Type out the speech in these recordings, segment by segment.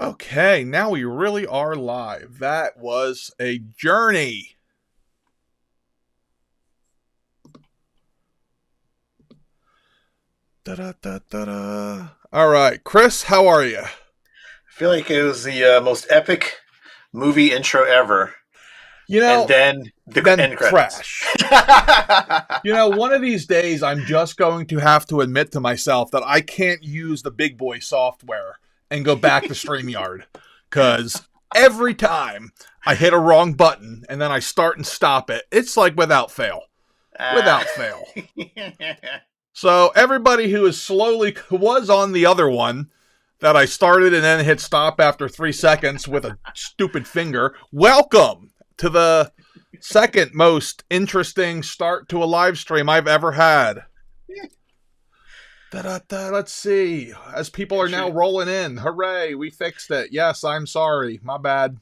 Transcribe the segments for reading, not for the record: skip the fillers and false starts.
Okay, now we really are live. That was a journey. Da-da-da-da-da. All right, Chris, how are you? I feel like it was the most epic movie intro ever, You and know, then the then end credits. crash. One of these days I'm just going to have to admit to myself that I can't use the big boy software and go back to StreamYard because every time I hit a wrong button and then I start and stop it, it's like without fail. uh, Without fail. So everybody who was on the other one that I started and then hit stop after 3 seconds with a stupid finger, welcome to the second most interesting start to a live stream I've ever had. Da-da-da, let's see. As people are now Intr- rolling in, hooray, we fixed it. Yes, I'm sorry. My bad.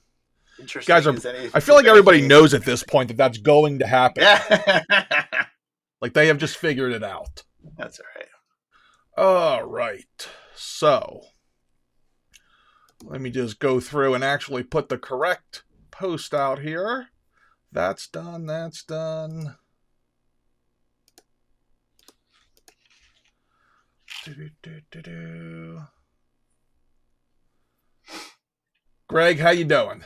Guys interesting are. is any I feel if like everybody anything. knows at this point that that's going to happen. Yeah, Like they have just figured it out. that's all right. All right. So let me just go through and actually put the correct post out here. That's done. That's done. Do-do-do-do-do. Greg, how you doing?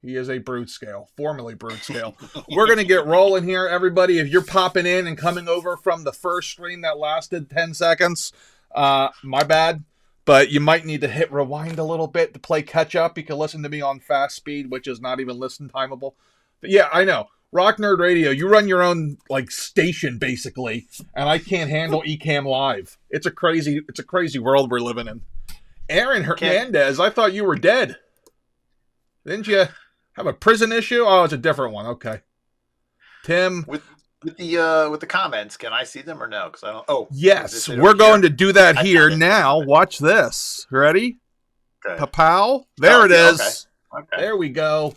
He is a brute scale, formerly brute scale. We're going to get rolling here, everybody. If you're popping in and coming over from the first stream that lasted 10 seconds, my bad. But you might need to hit rewind a little bit to play catch up. You can listen to me on fast speed, which is not even listen timeable. But yeah, I know. Rock Nerd Radio, you run your own like station basically, and I can't handle Ecamm Live. It's a crazy world we're living in. Aaron Can't Hernandez, I thought you were dead. Didn't you have a prison issue? Oh, it's a different one. Okay. Tim, with with the comments. Can I see them or no? Because I don't. Oh, is yes, this it we're over going here? to do that I here found it. I now. found it. Watch this. Ready? Okay. Papow. There Oh it yeah. Okay. is. Okay. There we go.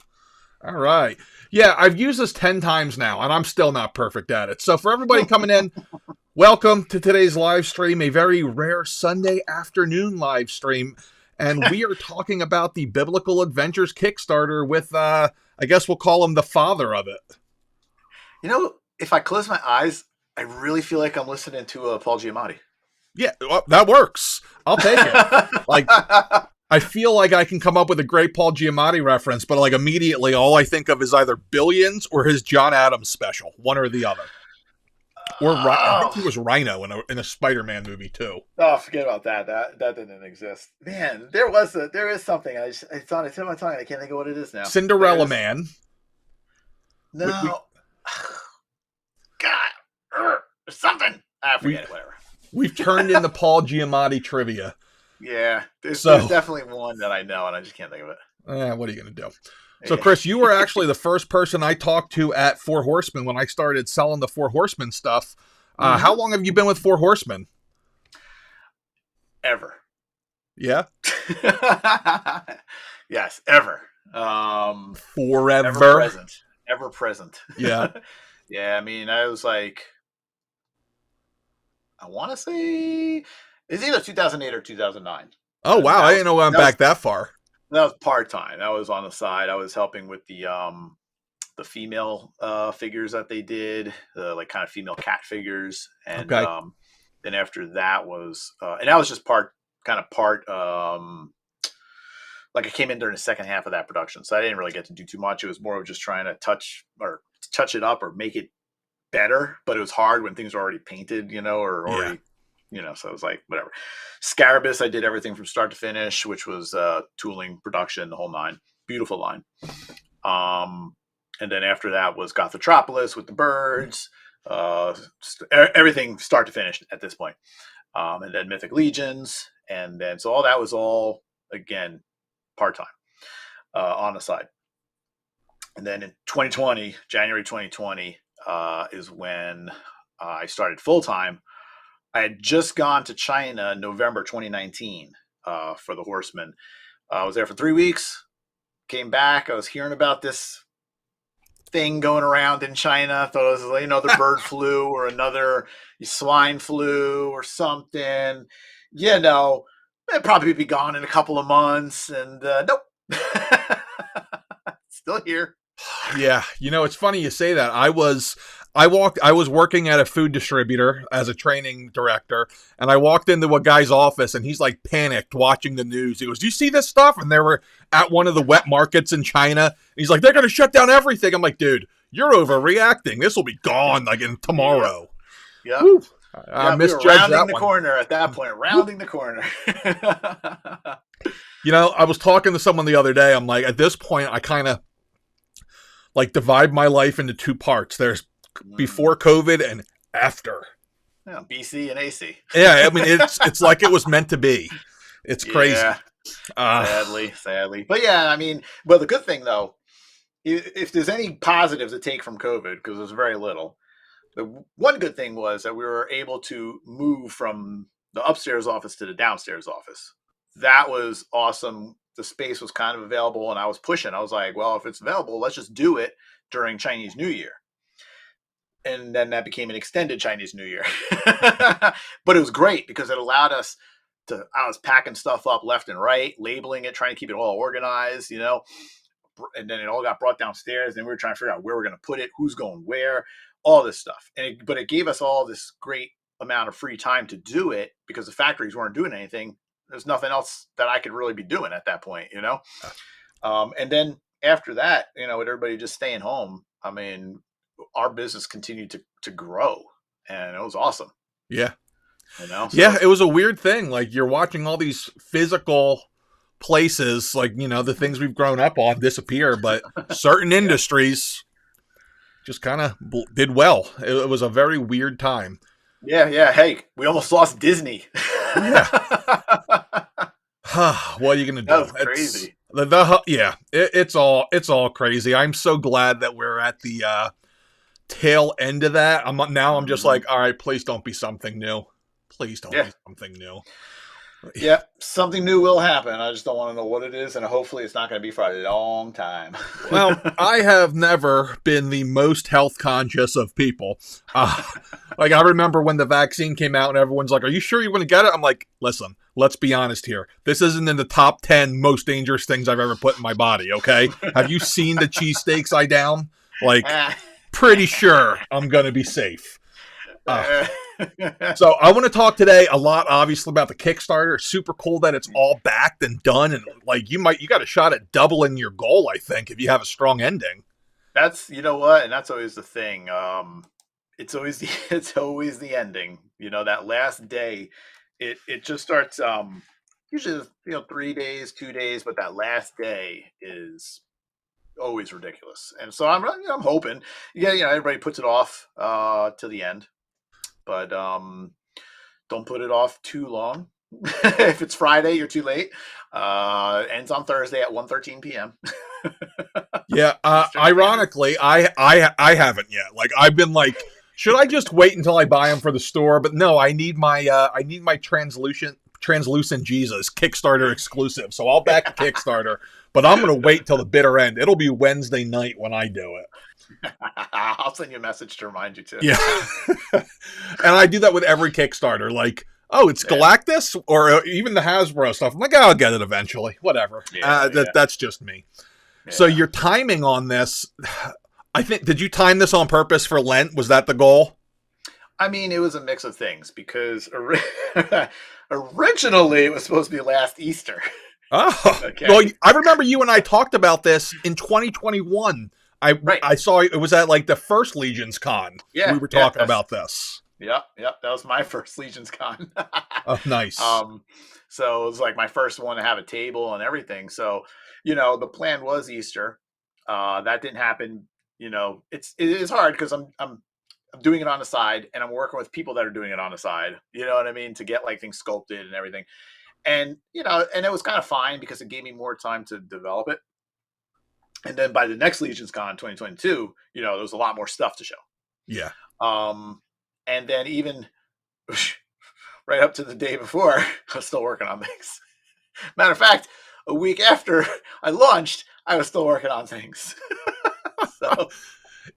All right. Yeah, I've used this 10 times now, and I'm still not perfect at it. So for everybody coming in, welcome to today's live stream, a very rare Sunday afternoon live stream. And we are talking about the Biblical Adventures Kickstarter with, I guess we'll call him the father of it. If I close my eyes, I really feel like I'm listening to Paul Giamatti. Yeah, well, that works. I'll take it. Like, I feel like I can come up with a great Paul Giamatti reference, but like immediately all I think of is either Billions or his John Adams special, one or the other. Or I think he Oh, was Rhino in a Spider-Man movie too. oh, forget about that. That didn't exist. Man, there is something. It's on the tip of my tongue. I can't think of what it is now. Cinderella There's Man. We no. God, there's something. I we forget it. Whatever. we've turned into Paul Giamatti trivia. Yeah, there's So, definitely one that I know, and I just can't think of it. what are you gonna do? So, Yeah. Chris, you were actually the first person I talked to at Four Horsemen when I started selling the Four Horsemen stuff. How Mm-hmm. long have you been with Four Horsemen? Ever. Yeah, Yes, ever. Ever forever. present. Ever present. Yeah. Yeah, I mean, I was like, I want to say it's either 2008 or 2009. Oh And wow, I didn't know I went back that far. that was part time. That was on the side. I was helping with the female figures that they did, like kind of female cat figures, and Okay. then after that was and that was just part like I came in during the second half of that production, so I didn't really get to do too much. It was more of just trying to touch it up or make it better, but it was hard when things were already painted, or Yeah. already, so it was like whatever. Scarabus, I did everything from start to finish, which was tooling, production, the whole nine. Beautiful line. And then after that was Gothotropolis with the birds, everything start to finish at this point. And then Mythic Legions, and then so all that was all again part time on the side. And then in 2020, January 2020, is when I started full time. I had just gone to China November 2019 for the Horsemen. I was there for 3 weeks, came back. I was hearing about this thing going around in China. Thought it was another bird flu or another swine flu or something. You know, It'd probably be gone in a couple of months, and nope, still here. Yeah, it's funny you say that. I was working at a food distributor as a training director, and I walked into a guy's office and he's like panicked watching the news. He goes, "Do you see this stuff?" And they were at one of the wet markets in China. And he's like, "They're going to shut down everything." I'm like, "Dude, you're overreacting. This will be gone like in tomorrow." Yeah. Woo. I we were rounding the corner at that point, rounding the corner. I was talking to someone the other day. I'm like, at this point, I kind of like divide my life into two parts. There's before COVID and after. Yeah, BC and AC. Yeah, I mean it's like it was meant to be. It's crazy. Yeah, sadly. But yeah, I mean, well, the good thing though, if there's any positives to take from COVID, because there's very little. The one good thing was that we were able to move from the upstairs office to the downstairs office. That was awesome. The space was kind of available, and I was pushing. I was like, well, if it's available, let's just do it during Chinese New Year. And then that became an extended Chinese New Year. But it was great because it allowed us to, I was packing stuff up left and right, labeling it, trying to keep it all organized, and then it all got brought downstairs, and we were trying to figure out where we're going to put it, who's going where, all this stuff. But it gave us all this great amount of free time to do it because the factories weren't doing anything. There's nothing else that I could really be doing at that point, And then after that, with everybody just staying home, I mean, our business continued to grow, and it was awesome. Yeah. So yeah, it was a weird thing. Like you're watching all these physical places, like, the things we've grown up on disappear, but certain industries just kind of did well. It was a very weird time. Yeah. Hey, we almost lost Disney. Yeah. What are you gonna do? That was crazy. It's all crazy. I'm so glad that we're at the tail end of that. I'm just like, all right, please don't be something new. Please don't be something new. Yeah, something new will happen. I just don't want to know what it is, and hopefully it's not going to be for a long time. Well, I have never been the most health conscious of people. Like I remember when the vaccine came out and everyone's like, "Are you sure you want to get it?" I'm like, "Listen, let's be honest here. This isn't in the top 10 most dangerous things I've ever put in my body, okay? Have you seen the cheesesteaks I down? Like, pretty sure I'm going to be safe." So I want to talk today a lot, obviously, about the Kickstarter. It's super cool that it's all backed and done, and like you got a shot at doubling your goal, I think, if you have a strong ending. That's and that's always the thing. It's always the ending. That last day, it just starts. Usually, 3 days, 2 days, but that last day is always ridiculous. And so I'm hoping, everybody puts it off to the end. But don't put it off too long. If it's Friday, you're too late. Ends on Thursday at 1:13 p.m. Yeah. Ironically, I haven't yet. Like I've been like, should I just wait until I buy them for the store? But no, I need my translucent Jesus Kickstarter exclusive. So I'll back the Kickstarter, but I'm gonna wait till the bitter end. It'll be Wednesday night when I do it. I'll send you a message to remind you too. Yeah. And I do that with every Kickstarter. Like, oh, it's Galactus or even the Hasbro stuff. I'm like, I'll get it eventually. Whatever. That's just me. Yeah. So your timing on this, I think, did you time this on purpose for Lent? Was that the goal? I mean, it was a mix of things because originally it was supposed to be last Easter. Oh, okay. Well, I remember you and I talked about this in 2021. I saw it was at like the first Legions Con. Yeah, we were talking about this. Yep. That was my first Legions Con. Oh, nice. So it was like my first one to have a table and everything. So, the plan was Easter. That didn't happen. It is hard because I'm doing it on the side, and I'm working with people that are doing it on the side. You know what I mean? To get like things sculpted and everything, and and it was kind of fine because it gave me more time to develop it. And then by the next Legions Con 2022, there was a lot more stuff to show. Yeah. And then even right up to the day before, I was still working on things. Matter of fact, a week after I launched, I was still working on things. So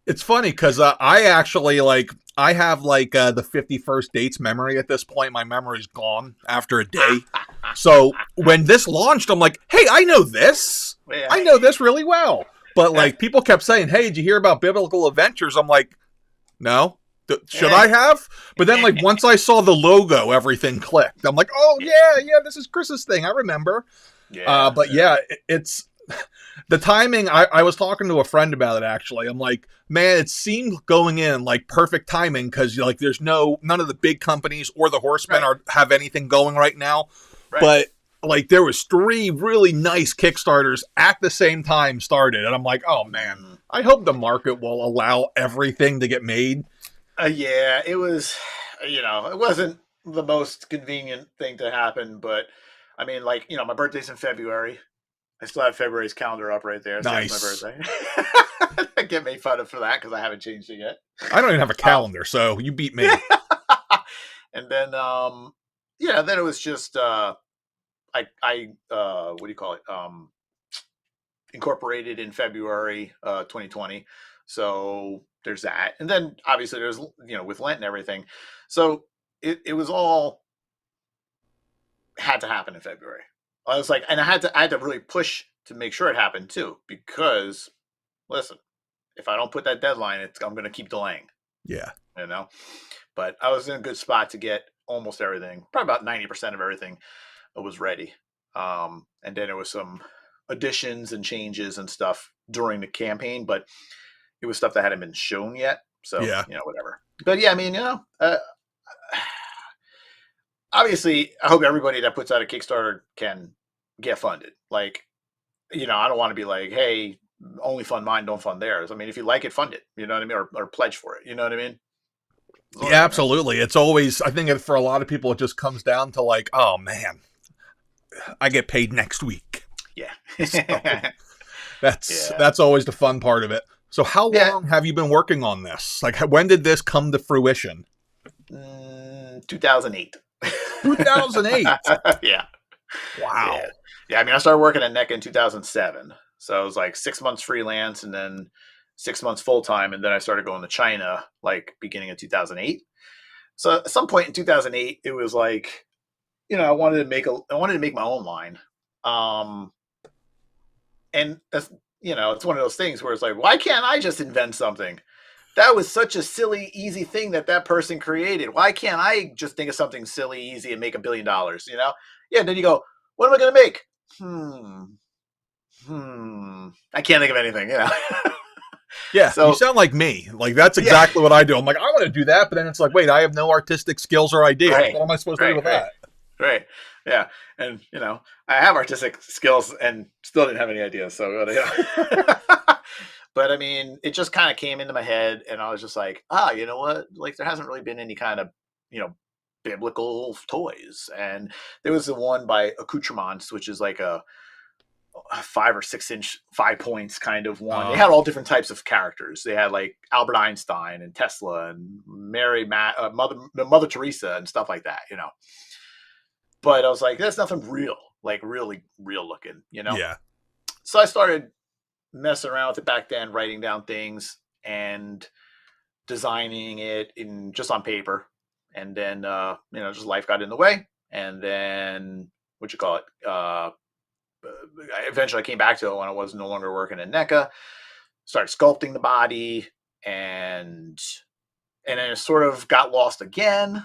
It's funny because I actually like I have like the 51st dates memory at this point. My memory's gone after a day. So when this launched, I'm like, hey, I know this. Yeah. I know this really well. But like people kept saying, hey, did you hear about Biblical Adventures? I'm like, no. Should I have? But then like once I saw the logo, everything clicked. I'm like, oh yeah, this is Chris's thing. I remember. Yeah. But yeah, it's the timing. I was talking to a friend about it actually. I'm like, man, it seemed going in like perfect timing because like there's none of the big companies or the Horsemen have anything going right now. Right. But like there was 3 really nice Kickstarters at the same time started, and I'm like, oh man, I hope the market will allow everything to get made. Yeah, it was, it wasn't the most convenient thing to happen, but I mean, like, my birthday's in February. I still have February's calendar up right there. Nice. My birthday. I get made fun of for that because I haven't changed it yet. I don't even have a calendar, so you beat me. And then, then it was just, what do you call it? Incorporated in February 2020. So there's that. And then obviously there's, with Lent and everything. So it was all had to happen in February. I was like, and I had to really push to make sure it happened too, because listen, if I don't put that deadline, I'm going to keep delaying. Yeah. But I was in a good spot to get almost everything, probably about 90% of everything was ready. And then there was some additions and changes and stuff during the campaign, but it was stuff that hadn't been shown yet. So, yeah, whatever. But yeah, I mean, obviously, I hope everybody that puts out a Kickstarter can get funded. Like, I don't want to be like, hey, only fund mine, don't fund theirs. I mean, if you like it, fund it. You know what I mean? Or pledge for it. You know what I mean? Yeah, absolutely. It's always, I think for a lot of people, it just comes down to like, oh man, I get paid next week. Yeah. So that's always the fun part of it. So how long have you been working on this? Like, when did this come to fruition? 2008. 2008? Yeah. Wow. Yeah, I mean, I started working at NECA in 2007. So it was like 6 months freelance and then 6 months full-time. And then I started going to China, like beginning of 2008. So at some point in 2008, it was like, I wanted to make my own line. And that's, it's one of those things where it's like, why can't I just invent something? That was such a silly, easy thing that person created. Why can't I just think of something silly, easy, and make $1 billion? Yeah. And then you go, what am I going to make? I can't think of anything. Yeah. So, you sound like me. Like that's exactly what I do. I'm like, I want to do that, but then it's like, wait, I have no artistic skills or ideas. Right. What am I supposed to do with that? Right. Yeah. And I have artistic skills and still didn't have any ideas. So, but I mean, it just kind of came into my head and I was just like, you know what? Like there hasn't really been any kind of, biblical toys. And there was the one by Accoutrements, which is like a 5 or 6 inch 5 points kind of one. They had all different types of characters. They had like Albert Einstein and Tesla and Mother Teresa and stuff like that, But I was like, that's nothing real, like really real looking, Yeah. So I started messing around with it back then, writing down things and designing it just on paper. And then, just life got in the way. And then, eventually I came back to it when I was no longer working at NECA, started sculpting the body and then it sort of got lost again.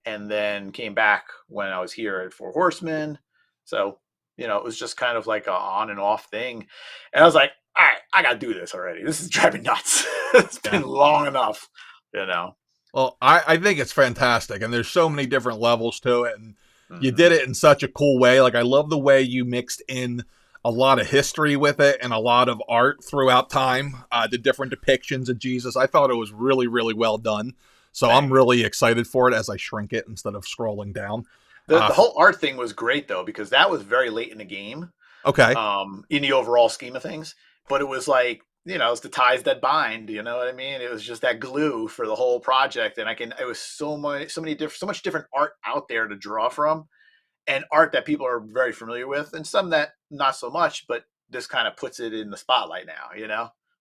And then came back when I was here at Four Horsemen. So, it was just kind of like a on and off thing. And I was like, all right, I got to do this already. This is driving nuts. It's been long enough, Well, I think it's fantastic. And there's so many different levels to it. And you did it in such a cool way. Like, I love the way you mixed in a lot of history with it and a lot of art throughout time, the different depictions of Jesus. I thought it was really, really well done. So I'm really excited for it as I shrink it instead of scrolling down. The whole art thing was great, though, because that was very late in the game. Okay. In the overall scheme of things. But it was like, it's the ties that bind, you know what I mean? It was just that glue for the whole project. And it was so much different art out there to draw from and art that people are very familiar with and some that not so much, but this kind of puts it in the spotlight now,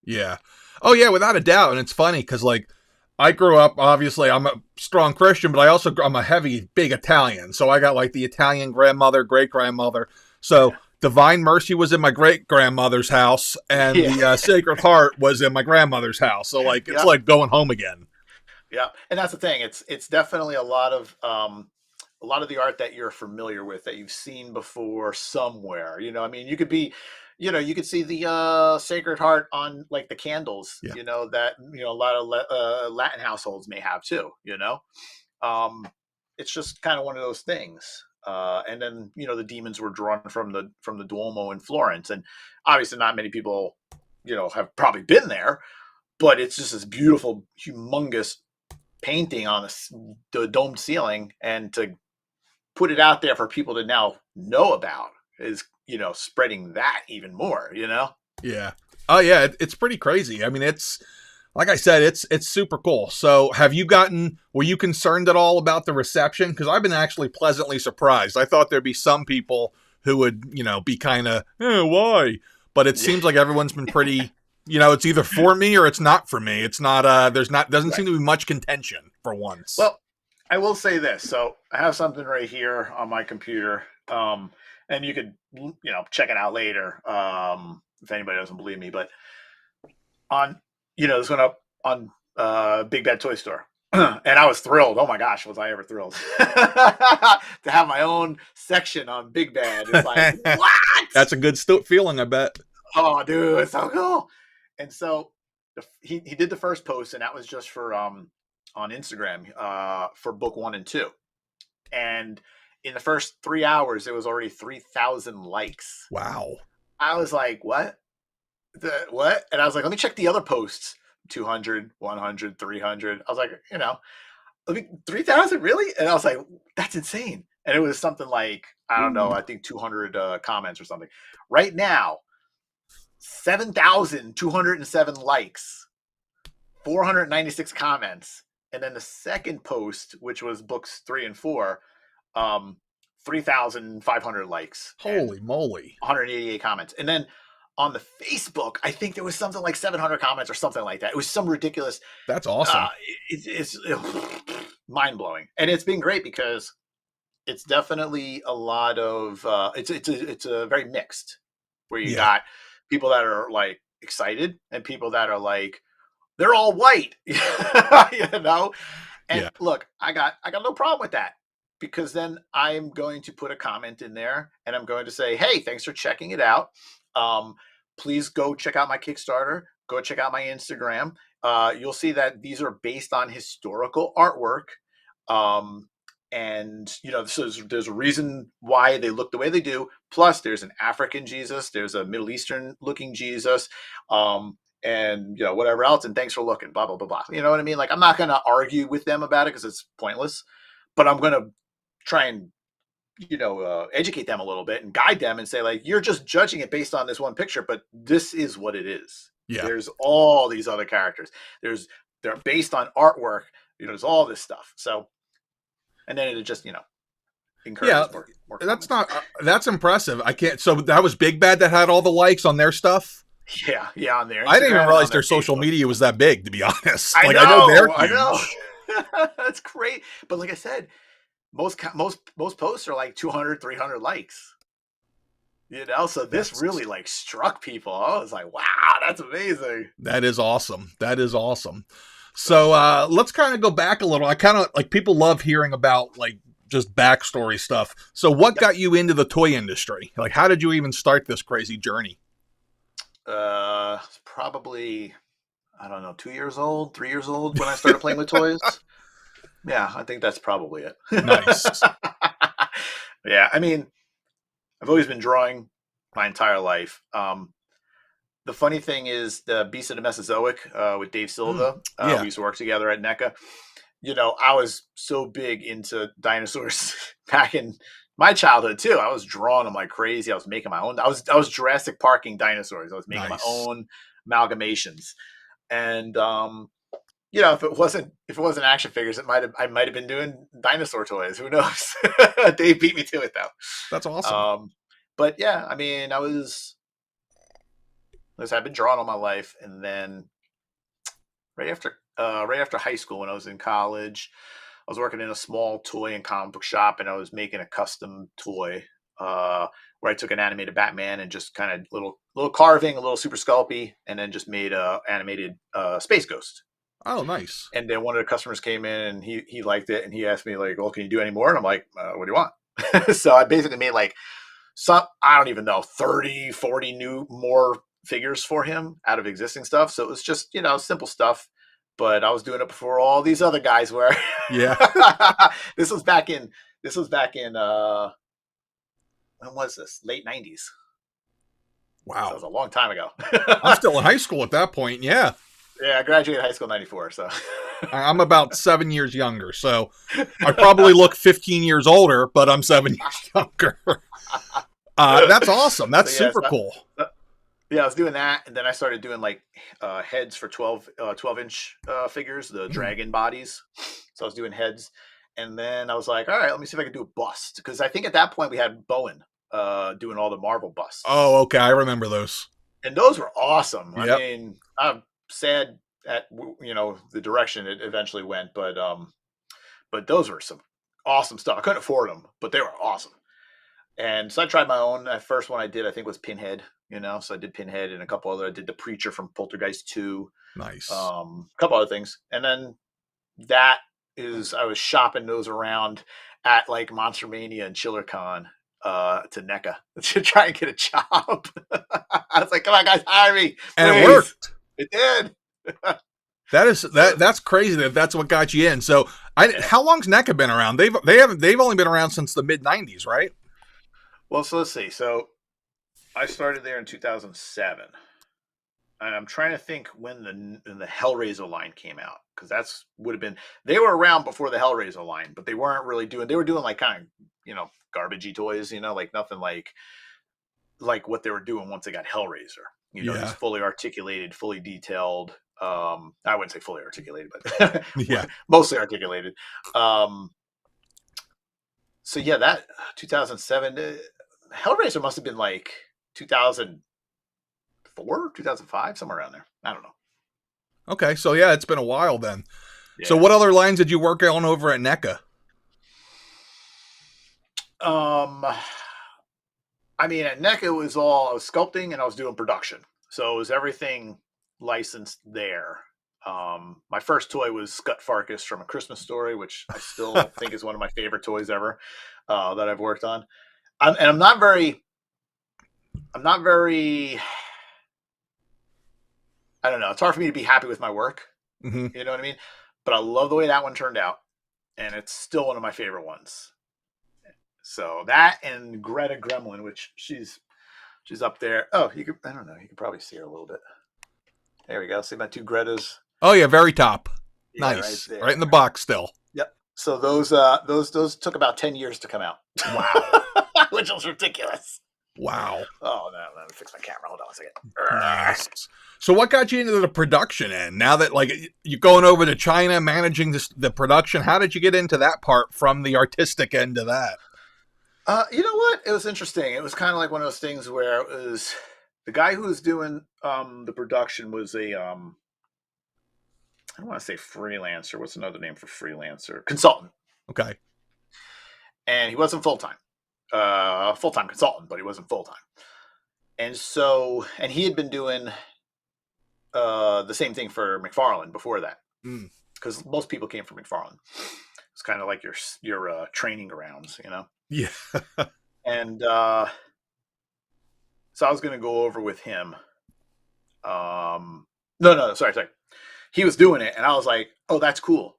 Yeah. Oh yeah, without a doubt. And it's funny because like I grew up. Obviously, I'm a strong Christian, but I'm a heavy, big Italian. So I got like the Italian grandmother, great grandmother. So Yeah. Divine Mercy was in my great grandmother's house, and Yeah. the Sacred Heart was in my grandmother's house. So like it's Yeah. like going home again. Yeah. And that's the thing. It's definitely a lot of the art that you're familiar with that you've seen before somewhere. I mean, you could be, you could see the Sacred Heart on like the candles, Yeah. that a lot of Latin households may have too. Um, it's just kind of one of those things. And then the demons were drawn from the Duomo in Florence, and obviously not many people have probably been there, but it's just this beautiful, humongous painting on the domed ceiling, and to put it out there for people to now know about is spreading that even more. Yeah. Oh yeah, it's pretty crazy. I mean, it's like I said, it's super cool. So, were you concerned at all about the reception? Because I've been actually pleasantly surprised. I thought there'd be some people who would, be kind of, why? But it Yeah. seems like everyone's been pretty, it's either for me or it's not for me. It's not, doesn't seem Right. to be much contention for once. Well, I will say this. So I have something right here on my computer, and you could check it out later, if anybody doesn't believe me. But on this went up on Big Bad Toy Store. And I was thrilled. Oh my gosh, was I ever thrilled to have my own section on Big Bad. It's like, what? That's a good feeling, I bet. Oh, dude, it's so cool. And so he did the first post, and that was just for on Instagram for book 1 and 2. And in the first 3 hours, it was already 3,000 likes. Wow. I was like, what? What? And I was like, let me check the other posts. 200, 100, 300. I was like, 3,000 really? And I was like, that's insane. And it was something like, I don't know, I think 200 comments or something. Right now, 7,207 likes, 496 comments. And then the second post, which was books 3 and 4, 3,500 likes and Holy moly. 188 comments. And then on the Facebook, I think there was something like 700 comments or something like that. It was some ridiculous. That's awesome. It's mind blowing, and it's been great because it's definitely a lot of. It's a very mixed, where you got people that are like excited and people that are like they're all white, And look, I got no problem with that, because then I'm going to put a comment in there and I'm going to say, hey, thanks for checking it out. Please go check out my Kickstarter. Go check out my Instagram. You'll see that these are based on historical artwork. And so there's a reason why they look the way they do. Plus, there's an African Jesus, there's a Middle Eastern looking Jesus, and whatever else. And thanks for looking. Blah blah blah blah. You know what I mean? Like, I'm not going to argue with them about it because it's pointless. But I'm going to try and educate them a little bit and guide them and say, like, you're just judging it based on this one picture, but this is what it is. Yeah. There's all these other characters. They're based on artwork. There's all this stuff. So, and then it just encourages more that's not that's impressive. I can't. So that was Big Bad that had all the likes on their stuff. Yeah, on there. I didn't even realize their social media was that big, to be honest. I I know. That's great. But like I said, most posts are like 200, 300 likes. So this really like struck people. I was like, wow, that's amazing. That is awesome. So let's kind of go back a little. I kind of like, people love hearing about like just backstory stuff. So what got you into the toy industry? Like, how did you even start this crazy journey? Probably, I don't know, 2 years old, 3 years old when I started playing with toys. Yeah, I think that's probably it. Nice. Yeah, I mean, I've always been drawing my entire life. The funny thing is, the Beast of the Mesozoic with Dave Silva, we used to work together at NECA. I was so big into dinosaurs back in my childhood too. I was drawing them like crazy. I was making my own. I was Jurassic Parking dinosaurs. I was making my own amalgamations, and if it wasn't action figures, I might have been doing dinosaur toys. Who knows? Dave beat me to it though. That's awesome. But yeah, I mean, I was Because I've been drawing all my life, and then right after high school, when I was in college, I was working in a small toy and comic book shop, and I was making a custom toy where I took an animated Batman and just kind of little carving, a little super sculpey, and then just made a animated Space Ghost. Oh, nice. And then one of the customers came in and he liked it, and he asked me like, "Well, can you do any more?" And I'm like, "What do you want?" So I basically made like I don't even know, 30, 40 new more figures for him out of existing stuff. So it was just, simple stuff, but I was doing it before all these other guys were. Yeah. This was back in when was this? Late 90s. Wow. So it was a long time ago. I'm still in high school at that point. Yeah. Yeah, I graduated high school in 94, so I'm about 7 years younger, so I probably look 15 years older, but I'm 7 years younger. That's awesome. That's super cool. Yeah, I was doing that, and then I started doing like heads for 12-inch figures, the dragon bodies. So I was doing heads, and then I was like, all right, let me see if I can do a bust, because I think at that point we had Bowen doing all the Marvel busts. Oh, okay, I remember those. And those were awesome. Yep. I mean, I'm sad at the direction it eventually went, but those were some awesome stuff. I couldn't afford them, but they were awesome. And so I tried my own. The first one I did, I think, was Pinhead. So I did Pinhead and a couple other. I did the Preacher from Poltergeist 2. Nice. A couple other things, and then I was shopping those around at like Monster Mania and ChillerCon to NECA to try and get a job. I was like, "Come on, guys, hire me!" Please. And it worked. It did. That's crazy that's what got you in. So how long's NECA been around? They've only been around since the mid 90s, right? Well, so let's see. So I started there in 2007, and I'm trying to think when the Hellraiser line came out, because they were around before the Hellraiser line, but they weren't really they were doing like kind of garbagey toys, like nothing like what they were doing once they got Hellraiser. Just fully articulated, fully detailed. I wouldn't say fully articulated, but yeah, mostly articulated. So yeah, that 2007 Hellraiser must have been like 2004, 2005, somewhere around there. I don't know. Okay, so yeah, it's been a while then. Yeah. So what other lines did you work on over at NECA? I mean, at NECA it was all I was sculpting and I was doing production. So it was everything licensed there. My first toy was Scut Farkus from A Christmas Story, which I still think is one of my favorite toys ever that I've worked on. I'm not very, I don't know. It's hard for me to be happy with my work. Mm-hmm. You know what I mean? But I love the way that one turned out. And it's still one of my favorite ones. So that and Greta Gremlin, which she's up there. Oh, I don't know. You can probably see her a little bit. There we go. See my two Gretas? Oh yeah, very top. Yeah, nice. Right in the box still. Yep. So those took about 10 years to come out. Wow. Which was ridiculous. Wow. Oh no, let me fix my camera. Hold on a second. Nice. So what got you into the production end? Now that you're going over to China, managing the production, how did you get into that part from the artistic end of that? You know what? It was interesting. It was kind of like one of those things where it was the guy who was doing the production was a I don't want to say freelancer. What's another name for freelancer? Consultant. Okay. And he wasn't full-time. Full-time consultant, but he wasn't full-time. And he had been doing the same thing for McFarlane before that. Because most people came from McFarlane. It's kind of like your training grounds, Yeah. And so I was going to go over with him. No, sorry. He was doing it, and I was like, "Oh, that's cool.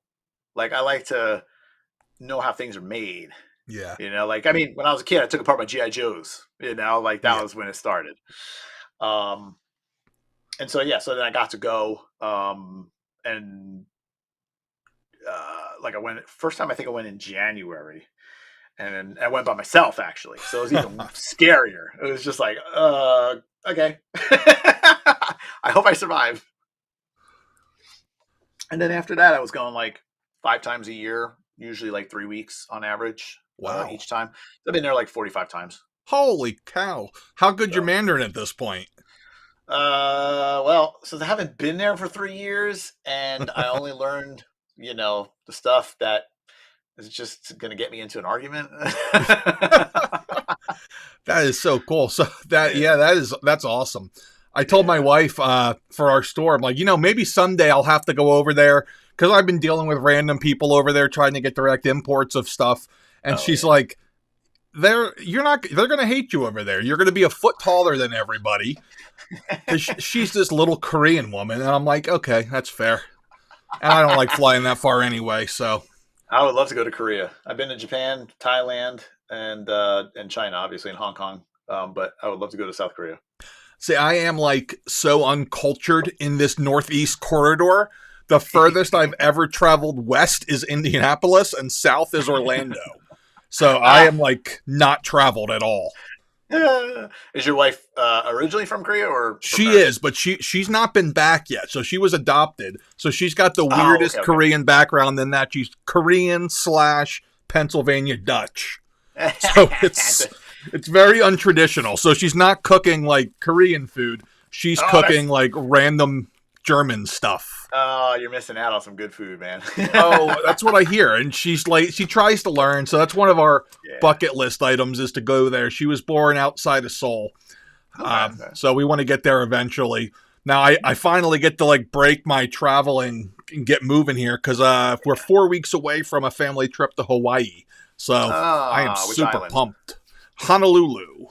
Like, I like to know how things are made." Yeah. I mean, when I was a kid, I took apart my GI Joes. That was when it started. And so so then I got to go, and I went first time. I think I went in January. And I went by myself, actually. So it was even scarier. It was just like, okay. I hope I survive. And then after that, I was going like 5 times a year, usually like 3 weeks on average. Wow. Each time. I've been there like 45 times. Holy cow. How good your Mandarin at this point? Well, since I haven't been there for 3 years, and I only learned, the stuff that is just going to get me into an argument. That is so cool. So that, Yeah. yeah, that's awesome. I told my wife for our store, I'm like, maybe someday I'll have to go over there because I've been dealing with random people over there trying to get direct imports of stuff, and Oh she's yeah. like, they're gonna hate you over there. You're gonna be a foot taller than everybody. 'Cause she's this little Korean woman, and I'm like, okay, that's fair. And I don't like flying that far anyway, so. I would love to go to Korea. I've been to Japan, Thailand, and China, obviously, in Hong Kong. But I would love to go to South Korea. See, I am like so uncultured in this Northeast corridor. The furthest I've ever traveled west is Indianapolis and south is Orlando. So I am like not traveled at all. Is your wife originally from Korea or from She America? is, but she's not been back yet. So she was adopted. So she's got the Oh, weirdest okay, Korean background in that she's Korean / Pennsylvania Dutch. So it's very untraditional. So she's not cooking like Korean food. She's Oh, cooking like random German stuff. Oh, you're missing out on some good food, man. Oh, that's what I hear. And she's like, she tries to learn. So that's one of our Yeah. bucket list items is to go there. She was born outside of Seoul. Okay. So we want to get there eventually. Now I finally get to like break my traveling and get moving here because we're 4 weeks away from a family trip to Hawaii. So I am Which super island? pumped. Honolulu.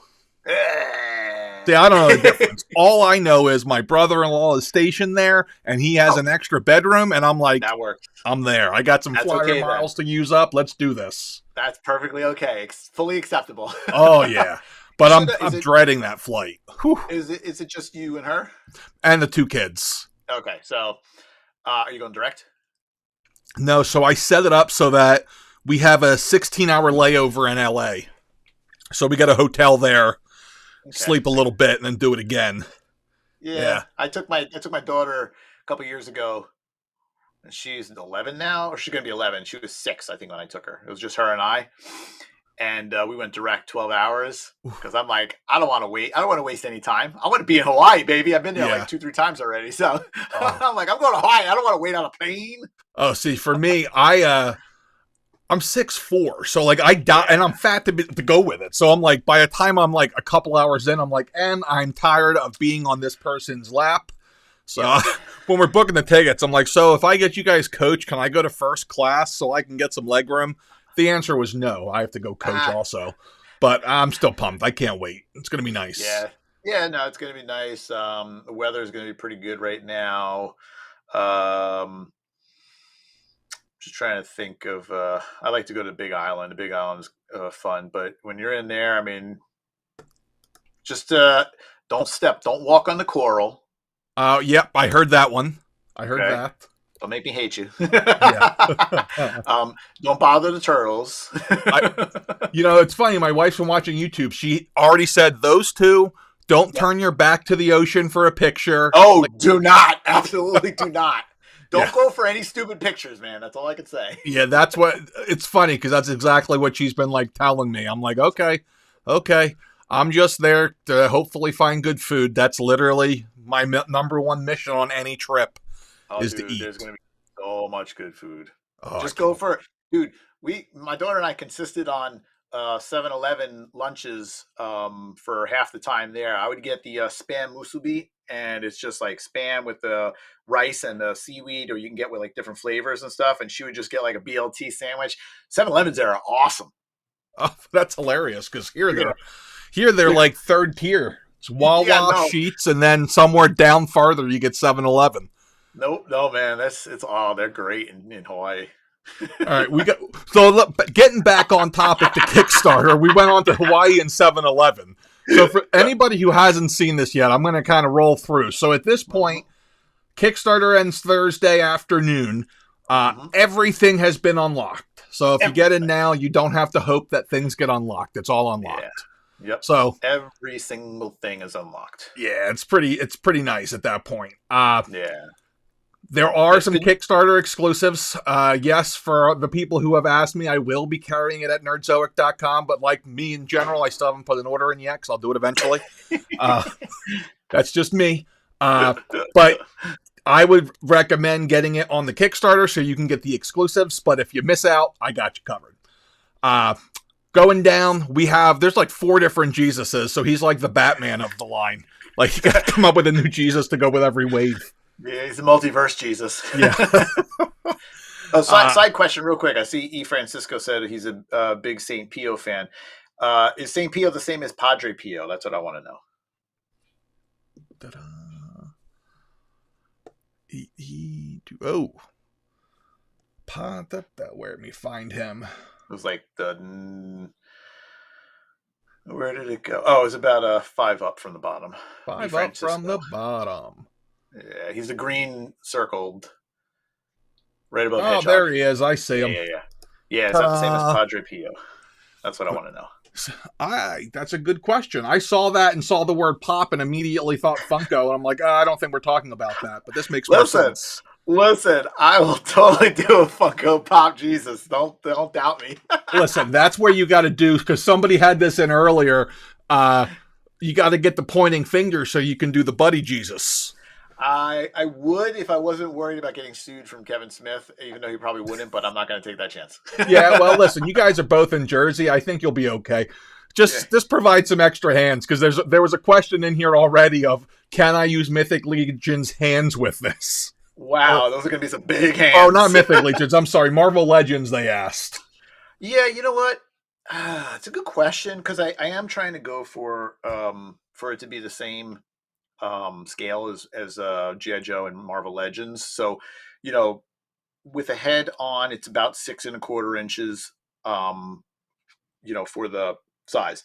Eh. See, I don't know the difference. All I know is my brother-in-law is stationed there, and he has an extra bedroom, and I'm like, That works. I'm there. I got some That's flyer okay, then. miles to use up. Let's do this. That's perfectly okay. Fully acceptable. Oh yeah, but So is I'm it- dreading that flight. Whew. Is it just you and her? And the 2 kids. Okay, so are you going direct? No, so I set it up so that we have a 16-hour layover in LA. So we got a hotel there, Okay. sleep a little bit, and then do it again. Yeah. I took my daughter a couple years ago. And she's 11 now, or she's gonna be 11. She was 6, I think, when I took her. It was just her and I, and we went direct 12 hours because I'm like, I don't want to wait. I don't want to waste any time. I want to be in Hawaii, baby. I've been there Yeah. like 2-3 times already. So Oh. I'm like, I'm going to Hawaii. I don't want to wait on a plane. Oh, see, for me, I'm 6'4", so like I die, and I'm fat to go with it. So I'm like, by the time I'm like a couple hours in, I'm like, and I'm tired of being on this person's lap. So when we're booking the tickets, I'm like, so if I get you guys coach, can I go to first class so I can get some leg room? The answer was no. I have to go coach also, but I'm still pumped. I can't wait. It's gonna be nice. Yeah. No, it's gonna be nice. The weather is gonna be pretty good right now. Just trying to think of. I like to go to Big Island. The Big Island is fun, but when you're in there, I mean, just don't walk on the coral. Yep, I heard that one. I heard Okay. that. Don't make me hate you. Yeah. Don't bother the turtles. It's funny. My wife's been watching YouTube. She already said those two. Don't turn your back to the ocean for a picture. Oh, do not. Absolutely do not. Don't Yeah. go for any stupid pictures, man. That's all I can say. Yeah, that's what. It's funny because that's exactly what she's been like telling me. I'm like, okay. I'm just there to hopefully find good food. That's literally my number one mission on any trip. Oh, Is to dude, eat. there's going to be so much good food. Oh, Just go for, dude. My daughter and I consisted on 7-Eleven lunches for half the time there. I would get the spam musubi, and it's just like spam with the rice and the seaweed, or you can get with like different flavors and stuff. And she would just get like a BLT sandwich. 7-Elevens there are awesome. Oh, that's hilarious because here they're like third tier. It's Wawa, no. Sheets, and then somewhere down farther you get 7-Eleven. Nope, no, man. They're great in Hawaii. All right, look, getting back on topic to Kickstarter, we went on to Hawaii and 7-Eleven. So for anybody who hasn't seen this yet, I'm going to kind of roll through. So at this point, Kickstarter ends Thursday afternoon. Everything has been unlocked. So if you get in now, you don't have to hope that things get unlocked. It's all unlocked. Yeah. Yep. So every single thing is unlocked. yeah, it's pretty nice at that point. Yeah. There are That's some good. Kickstarter exclusives. Yes, for the people who have asked me, I will be carrying it at nerdzoic.com, but like me in general, I still haven't put an order in yet because I'll do it eventually. Uh, that's just me. But I would recommend getting it on the Kickstarter so you can get the exclusives, but if you miss out, I got you covered. Going down, there's like 4 different Jesuses, so he's like the Batman of the line. Like, you gotta come up with a new Jesus to go with every wave. Yeah, he's a multiverse Jesus. Yeah. Side question, real quick. I see E. Francisco said he's a big St. Pio fan. Is St. Pio the same as Padre Pio? That's what I want to know. Where me find him? It was like where did it go? Oh, it was about 5 up from the bottom. 5 up from the bottom. Yeah, he's the green circled right above Hedgehog. Oh, there he is. I see him. Yeah, it's not the same as Padre Pio. That's what I want to know. That's a good question. I saw that and saw the word pop and immediately thought Funko, and I'm like, I don't think we're talking about that, but this makes more sense. Listen, I will totally do a Funko Pop Jesus. Don't doubt me. Listen, that's where you got to do, because somebody had this in earlier. You got to get the pointing finger so you can do the Buddy Jesus. I would if I wasn't worried about getting sued from Kevin Smith, even though he probably wouldn't, but I'm not going to take that chance. Yeah, well, listen, you guys are both in Jersey. I think you'll be okay. Just provide some extra hands, because there was a question in here already of, can I use Mythic Legion's hands with this? Wow, those are going to be some big hands. Oh, not Mythic Legions. I'm sorry, Marvel Legends, they asked. Yeah, you know what? It's a good question, because I am trying to go for it to be the same scale as G.I. Joe and Marvel Legends. So, with a head on, it's about 6.25 inches, for the size.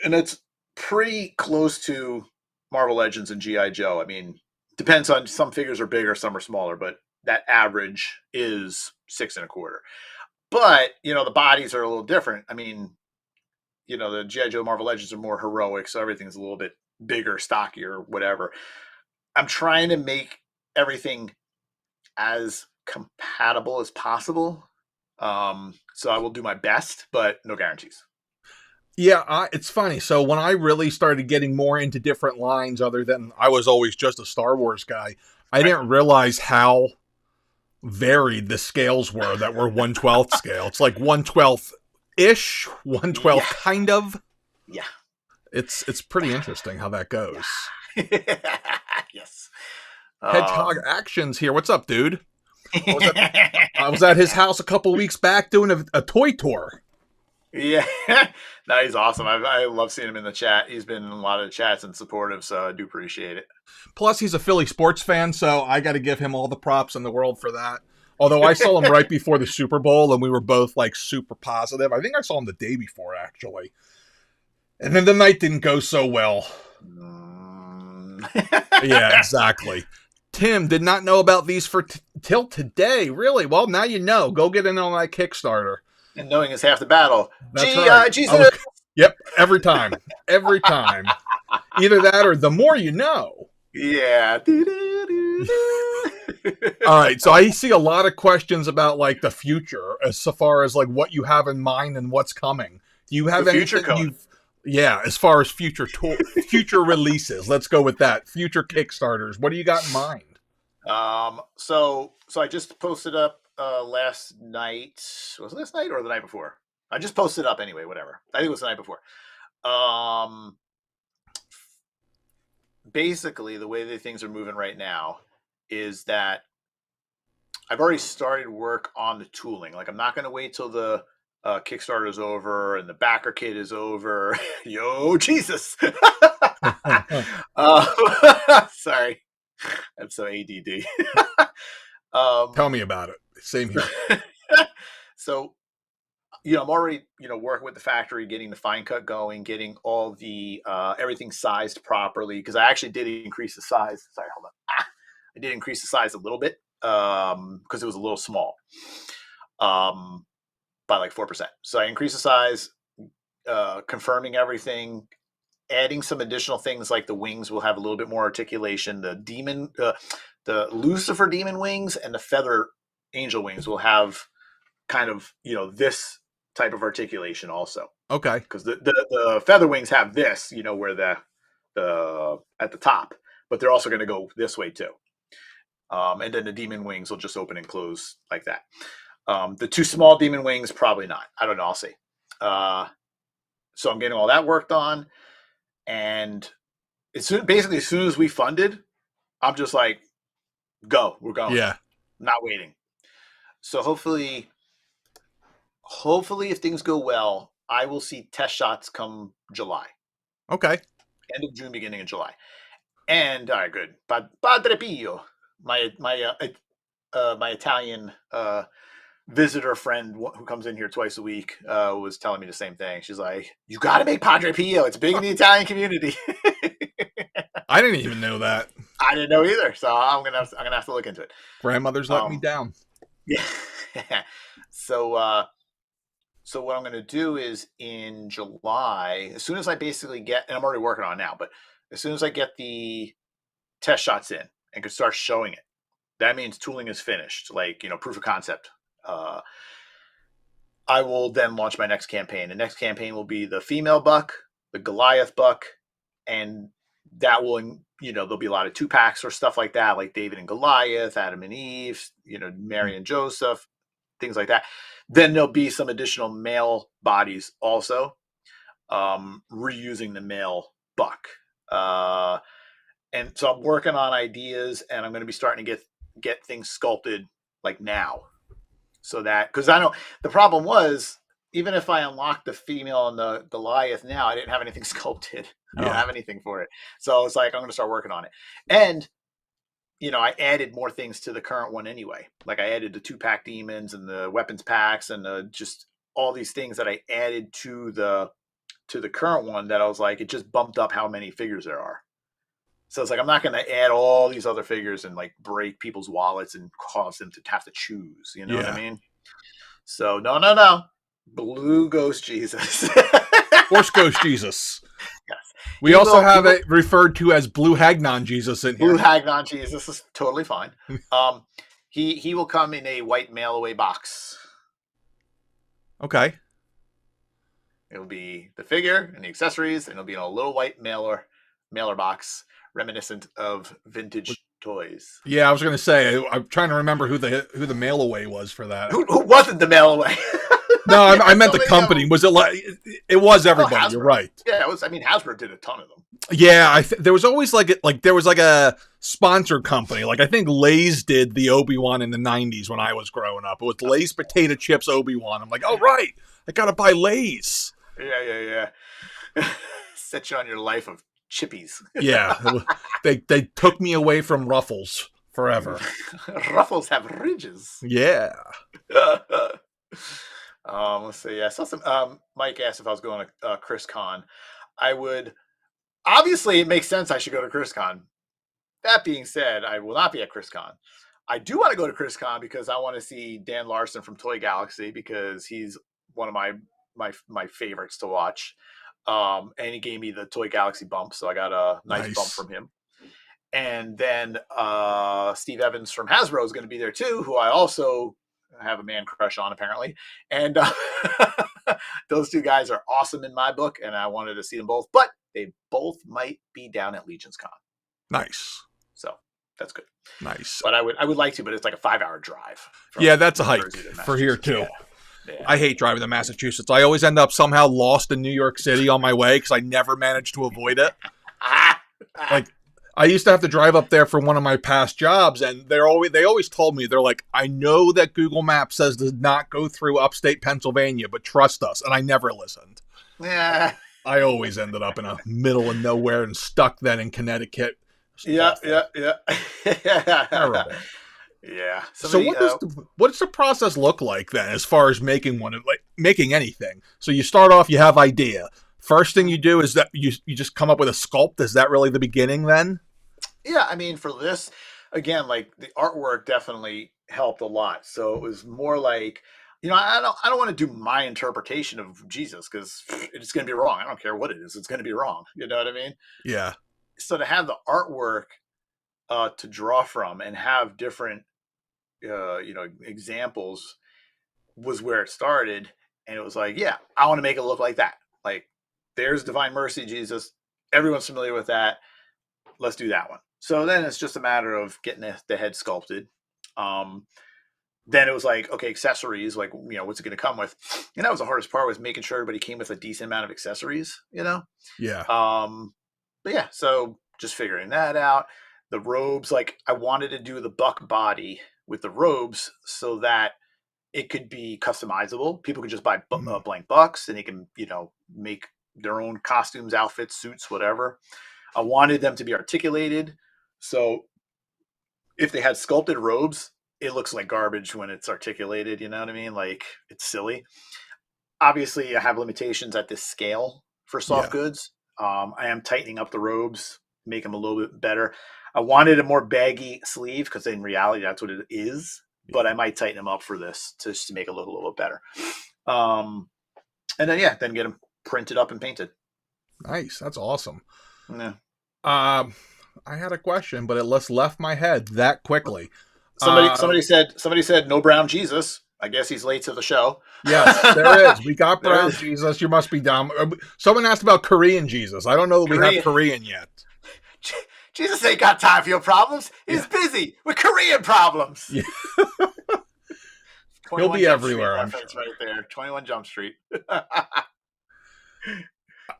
And it's pretty close to Marvel Legends and G.I. Joe. I mean, depends on, some figures are bigger, some are smaller, but that average is 6.25. But, the bodies are a little different. I mean, the G.I. Joe Marvel Legends are more heroic, so everything's a little bit bigger, stockier, whatever. I'm trying to make everything as compatible as possible. So I will do my best, but no guarantees. Yeah, it's funny. So when I really started getting more into different lines, other than I was always just a Star Wars guy, I didn't realize how varied the scales were that were 1/12 scale. It's like 1/12-ish, 1/12 kind of. Yeah. It's pretty interesting how that goes. Yes. Hedgehog Actions here. What's up, dude? I was at his house a couple weeks back doing a toy tour. Yeah. No, he's awesome. I love seeing him in the chat. He's been in a lot of chats and supportive, so I do appreciate it. Plus, he's a Philly sports fan, so I got to give him all the props in the world for that. Although I saw him right before the Super Bowl, and we were both like super positive. I think I saw him the day before, actually. And then the night didn't go so well. Yeah, exactly. Tim did not know about these till today. Really? Well, now you know. Go get in on that Kickstarter. And knowing is half the battle. Jesus. Yep, every time. Every time. Either that or the more you know. Yeah. All right, so I see a lot of questions about like the future as far as like what you have in mind and what's coming. Do you have anything as far as future releases? Let's go with that. Future Kickstarters. What do you got in mind? So I just posted up last night. Was it last night or the night before? I just posted up anyway, whatever. I think it was the night before. Basically, the way that things are moving right now is that I've already started work on the tooling. Like, I'm not going to wait till the Kickstarter is over and the backer kit is over. Yo, Jesus. Sorry. I'm so ADD. Tell me about it. Same here. So, I'm already, working with the factory, getting the fine cut going, getting all the everything sized properly, because I actually did increase the size. Sorry, hold on. I did increase the size a little bit because it was a little small by like 4%. So I increased the size, confirming everything, adding some additional things like the wings will have a little bit more articulation. The Lucifer demon wings and the feather angel wings will have kind of, this type of articulation also. Okay. Because the feather wings have this, where the at the top, but they're also going to go this way too. And then the demon wings will just open and close like that. The two small demon wings, probably not. I don't know. I'll see. So I'm getting all that worked on. And as soon as we funded, I'm just like, go, we're going. Yeah. Not waiting. So hopefully if things go well, I will see test shots come July. Okay. End of June, beginning of July. And all right, good. Padre Pio, my Italian visitor friend who comes in here twice a week, was telling me the same thing. She's like, "You got to make Padre Pio. It's big in the Italian community." I didn't even know that. I didn't know either, so I'm gonna have to look into it. Grandmother's let me down. Yeah. So what I'm going to do is in July, as soon as I basically get, and I'm already working on it now, but as soon as I get the test shots in and can start showing it, that means tooling is finished, like, proof of concept. I will then launch my next campaign. The next campaign will be the female buck, the Goliath buck, and that will, there'll be a lot of 2-packs or stuff like that, like David and Goliath, Adam and Eve, Mary and Joseph, things like that. Then there'll be some additional male bodies also, reusing the male buck. And so I'm working on ideas, and I'm going to be starting to get things sculpted like now. So that, because I know the problem was, even if I unlocked the female and the Goliath now, I didn't have anything sculpted. I don't have anything for it. So it's like, I'm going to start working on it. And, I added more things to the current one anyway. Like I added the 2-pack demons and the weapons packs and just all these things that I added to the current one that I was like, it just bumped up how many figures there are. So it's like, I'm not going to add all these other figures and like break people's wallets and cause them to have to choose. You know what I mean? So no. Blue Ghost Jesus. Force Ghost Jesus. Yes. We also have it referred to as Blue Hagnon Jesus in here. Blue Hagnon Jesus is totally fine. He will come in a white mail-away box. Okay. It'll be the figure and the accessories, and it'll be in a little white mailer box, reminiscent of vintage toys. Yeah, I was going to say, I'm trying to remember who the mail-away was for that. Who wasn't the mail-away? No, I meant the company. Was it like it was everybody? You're right. Yeah, it was. I mean, Hasbro did a ton of them. Yeah, there was always there was a sponsored company. Like I think Lay's did the Obi-Wan in the '90s when I was growing up. It was Lay's potato chips Obi-Wan. I'm like, oh right, I gotta buy Lay's. Yeah. Set you on your life of chippies. Yeah, they took me away from Ruffles forever. Ruffles have ridges. Yeah. Let's see. I saw some. Mike asked if I was going to Chris Con. I would. Obviously, it makes sense I should go to Chris Con. That being said, I will not be at Chris Con. I do want to go to Chris Con because I want to see Dan Larson from Toy Galaxy because he's one of my favorites to watch. And he gave me the Toy Galaxy bump, so I got a nice bump from him. And then Steve Evans from Hasbro is going to be there too, who I also have a man crush on apparently. And those two guys are awesome in my book, and I wanted to see them both, but they both might be down at Legion's Con. Nice. So that's good. Nice. But I would like to, but it's like a 5-hour drive. Yeah, that's a hike for here too. Yeah. I hate driving to Massachusetts. I always end up somehow lost in New York City on my way because I never managed to avoid it. Like I used to have to drive up there for one of my past jobs, and they always told me, they're like, I know that Google Maps says to not go through upstate Pennsylvania, but trust us. And I never listened. Yeah. I always ended up in a middle of nowhere and stuck then in Connecticut. Yeah. Terrible. Yeah. So what does the process look like then, as far as making one, like making anything? So you start off, you have idea. First thing you do is that you just come up with a sculpt. Is that really the beginning then? Yeah, I mean, for this, again, like the artwork definitely helped a lot. So it was more like, I don't want to do my interpretation of Jesus because it's going to be wrong. I don't care what it is; it's going to be wrong. You know what I mean? Yeah. So to have the artwork to draw from and have different examples was where it started, and it was like, yeah, I want to make it look like that. Like, there's Divine Mercy Jesus. Everyone's familiar with that. Let's do that one. So then it's just a matter of getting the head sculpted. Then it was like, okay, accessories, like, what's it going to come with? And that was the hardest part, was making sure everybody came with a decent amount of accessories, Yeah. But yeah, so just figuring that out. The robes, like, I wanted to do the buck body with the robes so that it could be customizable. People could just buy blank bucks and they can, make their own costumes, outfits, suits, whatever. I wanted them to be articulated. So if they had sculpted robes, it looks like garbage when it's articulated. You know what I mean? Like, it's silly. Obviously, I have limitations at this scale for soft Yeah. goods. I am tightening up the robes, make them a little bit better. I wanted a more baggy sleeve because in reality, that's what it is. But I might tighten them up for this just to make it look a little bit better. And then, then get them printed up and painted. Nice. That's awesome. Yeah. I had a question, but it left my head that quickly. Somebody said no brown Jesus. I guess he's late to the show. Yes, there is. We got brown Jesus. You must be dumb. Someone asked about Korean Jesus. I don't know that we have Korean yet. Jesus ain't got time for your problems. He's busy with Korean problems. Yeah. He'll be everywhere. I'm sure. Right there, 21 Jump Street.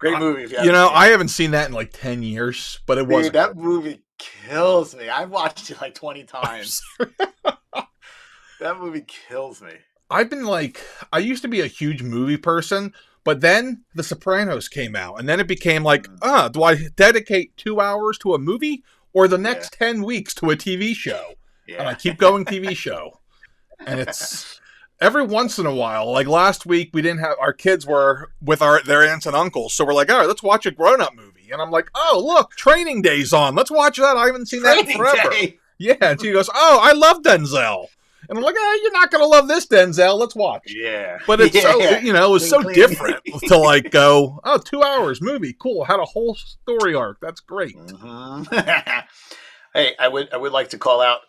Great movie. If I haven't seen that in like 10 years, but it was. That movie kills me. I've watched it like 20 times. That movie kills me. I've been I used to be a huge movie person, but then The Sopranos came out, and then it became like, do I dedicate 2 hours to a movie or the next 10 weeks to a TV show? Yeah. And I keep going TV show. And it's every once in a while, like last week, we didn't have, our kids were with their aunts and uncles. So we're like, all right, let's watch a grown-up movie. And I'm like, oh, look, Training Day's on. Let's watch that. I haven't seen that in forever. Day. Yeah. And she goes, oh, I love Denzel. And I'm like, you're not going to love this, Denzel. Let's watch. Yeah. But it's so, it was so different to go, 2 hours movie. Cool. Had a whole story arc. That's great. Mm-hmm. Hey, I would like to call out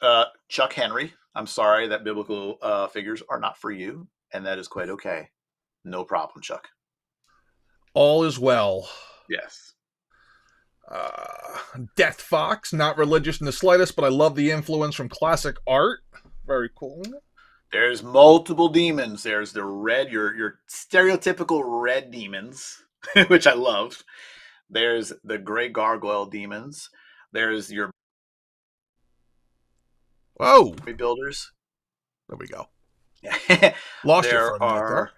Chuck Henry. I'm sorry that biblical figures are not for you. And that is quite okay. No problem, Chuck. All is well. Yes. Death Fox, not religious in the slightest, but I love the influence from classic art. Very cool. There's multiple demons. There's the red, your stereotypical red demons, which I love. There's the gray gargoyle demons. There's your rebuilders. There we go. Lost you for a minute there.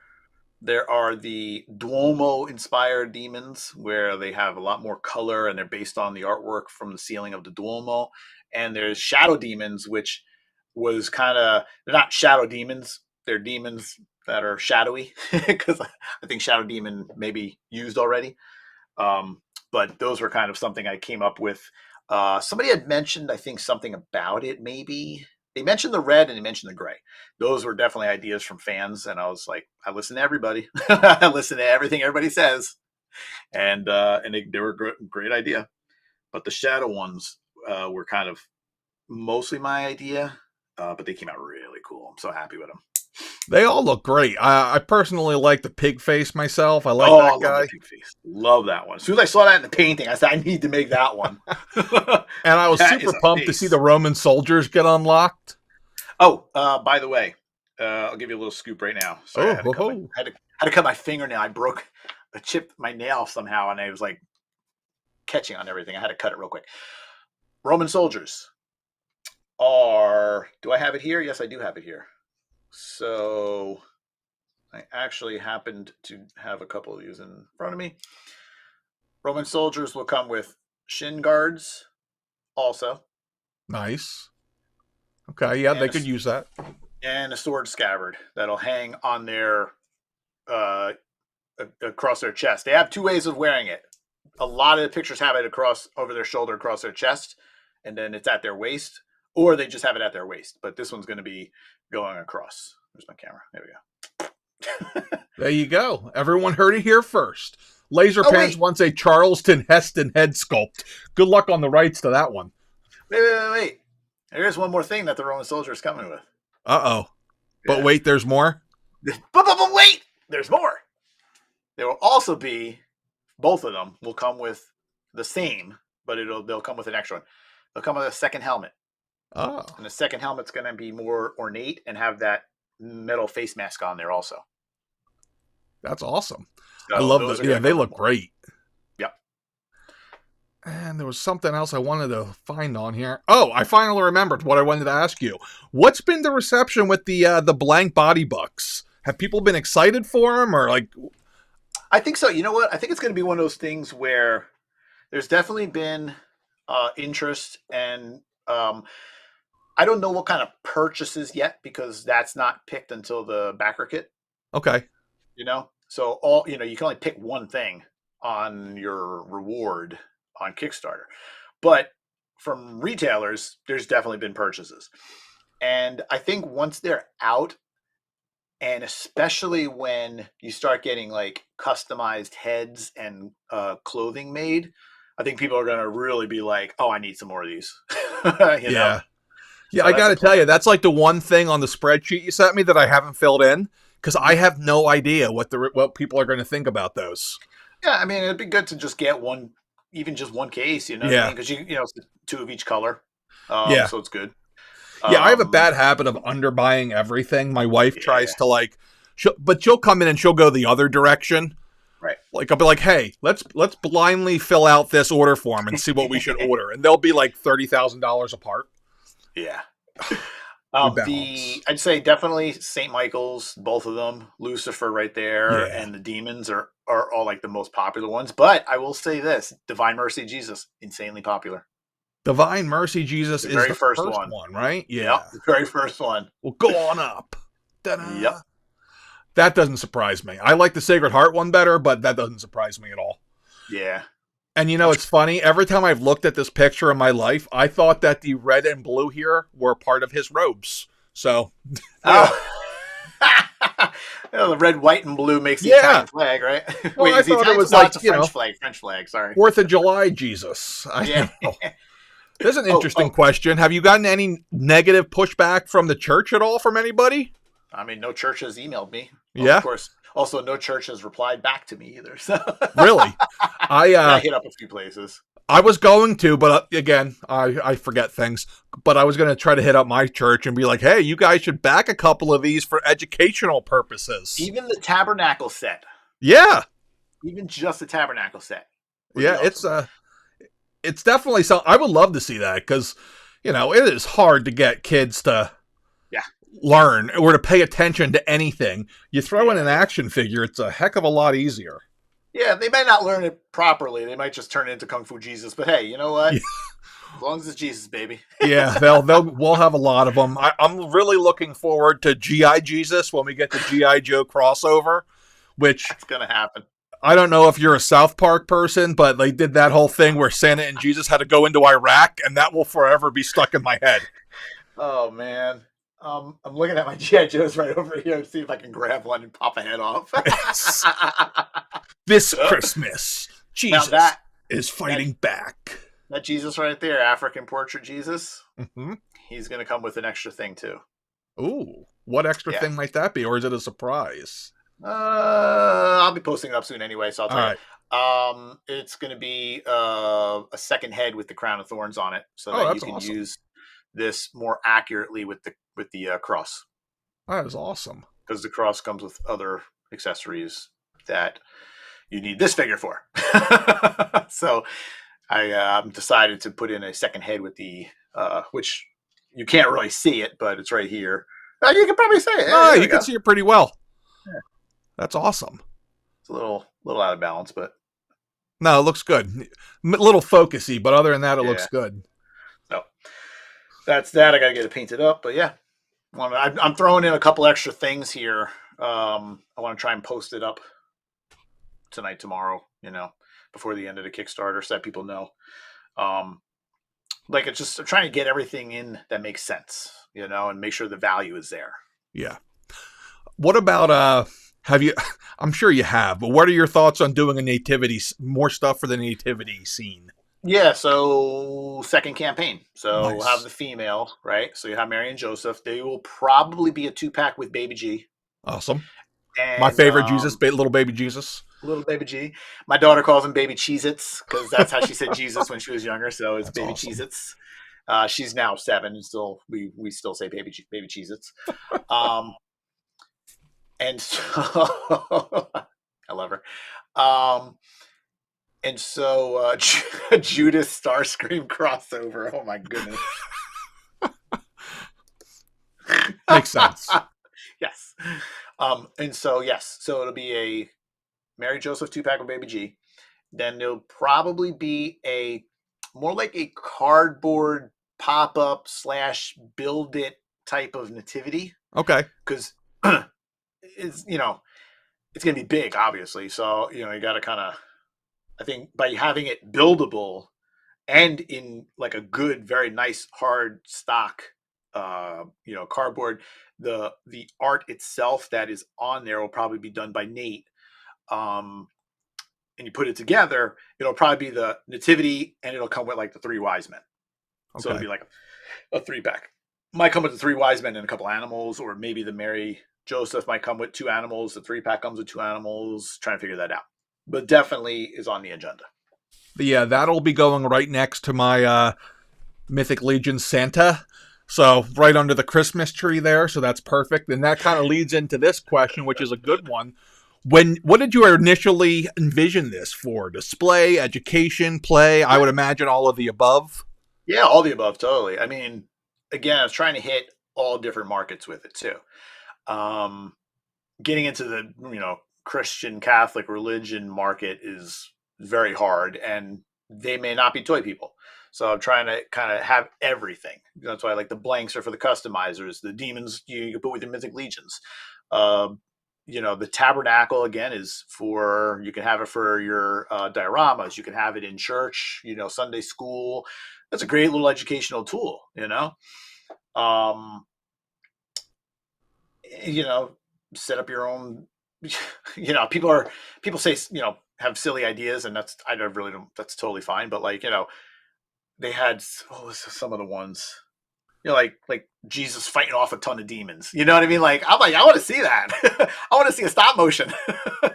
There are the Duomo-inspired demons, where they have a lot more color and they're based on the artwork from the ceiling of the Duomo. And there's shadow demons, which was they're not shadow demons. They're demons that are shadowy, because I think shadow demon may be used already. But those were kind of something I came up with. Somebody had mentioned, I think, something about it, maybe. They mentioned the red and they mentioned the gray. Those were definitely ideas from fans. And I was like, I listen to everybody. I listen to everything everybody says. And they were a great idea. But the shadow ones were kind of mostly my idea. But they came out really cool. I'm so happy with them. They all look great. I personally like the pig face myself. I like that guy. Love the pig face. Love that one. As soon as I saw that in the painting, I said, I need to make that one. And I was super pumped to see the Roman soldiers get unlocked. Oh, by the way, I'll give you a little scoop right now. Sorry, I had to cut my fingernail. I chipped my nail somehow, and I was like catching on everything. I had to cut it real quick. Roman soldiers do I have it here? Yes, I do have it here. So I actually happened to have a couple of these in front of me. Roman soldiers will come with shin guards also. Nice. Okay, yeah, they could use that. And a sword scabbard that'll hang on their across their chest. They have two ways of wearing it. A lot of the pictures have it over their shoulder, across their chest, and then it's at their waist, or they just have it at their waist. But this one's going to be going across. Where's my camera? There we go. There you go. Everyone heard it here first. Laser Oh, Pants wait. wants a Charleston Heston head sculpt. Good luck on the rights to that one. Wait. There's one more thing that the Roman soldier is coming with. Uh-oh. But Yeah. wait, there's more? But wait! There's more. There will also be, both of them will come with the same, but they'll come with an extra one. They'll come with a second helmet. Oh. And the second helmet's going to be more ornate and have that metal face mask on there also. That's awesome. So I love those those. are Yeah, gonna they come look with- great. Yep. And there was something else I wanted to find on here. Oh, I finally remembered what I wanted to ask you. What's been the reception with the blank body bucks? Have people been excited for them, or like? I think so. You know what? I think it's going to be one of those things where there's definitely been interest, and I don't know what kind of purchases yet because that's not picked until the backer kit. Okay. You know, so you can only pick one thing on your reward on Kickstarter, but from retailers, there's definitely been purchases, and I think once they're out. And especially when you start getting like customized heads and clothing made, I think people are going to really be like, "Oh, I need some more of these." you know? Yeah. So I that's got to the tell plan. you, that's like the one thing on the spreadsheet you sent me that I haven't filled in because I have no idea what people are going to think about those. Yeah, I mean, it'd be good to just get one, even just one case. You know, Yeah. because it's 2 of each color. Yeah. So it's good. Yeah, I have a bad habit of underbuying everything. My wife tries to like, she'll come in and she'll go the other direction. Right. Like I'll be like, hey, let's blindly fill out this order form and see what we should order, and they'll be like $30,000 apart. Yeah. balance. I'd say definitely St. Michael's, both of them, Lucifer right there, Yeah. and the demons are all like the most popular ones. But I will say this: Divine Mercy Jesus, insanely popular. Divine Mercy Jesus The is very the first first one. one, right? Yeah. Yep, the very first one. Well, go on up. Ta-da. Yep. That doesn't surprise me. I like the Sacred Heart one better, but that doesn't surprise me at all. Yeah. And you know, it's funny. Every time I've looked at this picture in my life, I thought that the red and blue here were part of his robes. So, Oh. The red, white, and blue makes the Yeah. Italian flag, right? Well, Wait, I is the thought it Italian was no, like, it's a you French know, flag. French flag. Sorry. 4th of July Jesus. I Yeah. don't know. There's an interesting question. Have you gotten any negative pushback from the church at all from anybody? I mean, no church has emailed me. Yeah. Of course. Also, no church has replied back to me either. So Really? I hit up a few places. I was going to, but again, I forget things. But I was going to try to hit up my church and be like, hey, you guys should back a couple of these for educational purposes. Even the tabernacle set. Yeah. Even just the tabernacle set. would be Yeah, awesome. it's definitely something. I would love to see that because, you know, it is hard to get kids to learn or to pay attention to anything. You throw in an action figure, it's a heck of a lot easier. Yeah, they might not learn it properly. They might just turn it into Kung Fu Jesus. But hey, you know what? Yeah. As long as it's Jesus, baby. Yeah, we'll have a lot of them. I'm really looking forward to GI Jesus when we get the GI Joe crossover, which It's gonna happen. I don't know if you're a South Park person, but they did that whole thing where Santa and Jesus had to go into Iraq, and that will forever be stuck in my head. Oh man. I'm looking at my GI Joes right over here to see if I can grab one and pop a head off. This Christmas, Now Jesus that is fighting back. Jesus right there, African portrait Jesus, Mm-hmm. he's gonna come with an extra thing too. Ooh, what extra Yeah. thing might that be, or is it a surprise? I'll be posting it up soon anyway, so I'll tell All right. you. It's going to be a second head with the crown of thorns on it, so Oh, that you that's can awesome. use this more accurately with the cross, That is awesome. because the cross comes with other accessories that you need this figure for. So I decided to put in a second head with the which you can't really see it, but it's right here. You can probably see it. Oh, There we you can go. see it pretty well. Yeah. That's awesome. It's a little out of balance, but No, it looks good. Little focusy, but other than that, it looks Yeah. good. so that's that. I got to get it painted up, but yeah, I'm throwing in a couple extra things here. I want to try and post it up tonight, tomorrow, before the end of the Kickstarter, so that people know. Like it's just I'm trying to get everything in that makes sense, and make sure the value is there. Yeah. What about have you I'm sure you have, but what are your thoughts on doing a nativity more stuff for the nativity scene? Yeah, so second campaign. So we'll have Nice. the female, right? So you have Mary and Joseph. They will probably be a two pack with Baby G Awesome. My and favorite Jesus, little baby Jesus. little Baby G. My daughter calls him Baby Cheez Its because that's how she said Jesus when she was younger. So it's That's Baby awesome. Cheez Its. She's now 7, and still we still say Baby Cheez Its. Um, and so I love her. Um, and so Judas Starscream crossover. Oh my goodness. Makes sense. Yes. And so yes, so it'll be a Mary Joseph two pack with Baby G. Then there'll probably be a more like a cardboard pop up slash build it type of nativity Okay. because it's it's gonna be big, obviously. So you got to kind of I think by having it buildable and in like a good, very nice hard stock, cardboard. The art itself that is on there will probably be done by Nate. Um, and you put it together, it'll probably be the nativity, and it'll come with like the three wise men. So it'll Okay. be like a three pack. Might come with the three wise men and a couple animals, or maybe the Mary Joseph might come with two animals. The three pack comes with two animals. Trying to figure that out, but definitely is on the agenda. Yeah, that'll be going right next to my Mythic Legion Santa. So right under the Christmas tree there, so that's perfect. And that kind of leads into this question, which is a good one. What did you initially envision this for? Display, education, play? I would imagine all of the above. Yeah, all the above, totally. I mean, again, I was trying to hit all different markets with it too. Um, Getting into the Christian Catholic religion market is very hard, and they may not be toy people. So I'm trying to kind of have everything. That's why I like the blanks are for the customizers. The demons you can put with your mythic legions. Uh, the tabernacle again is for you can have it for your dioramas. You can have it in church. Sunday school. That's a great little educational tool. Um, you know, set up your own. People say have silly ideas, and I don't really don't. That's totally fine. But they had what was some of the ones. Like Jesus fighting off a ton of demons. You know what I mean? I'm like, I want to see that. I want to see a stop motion.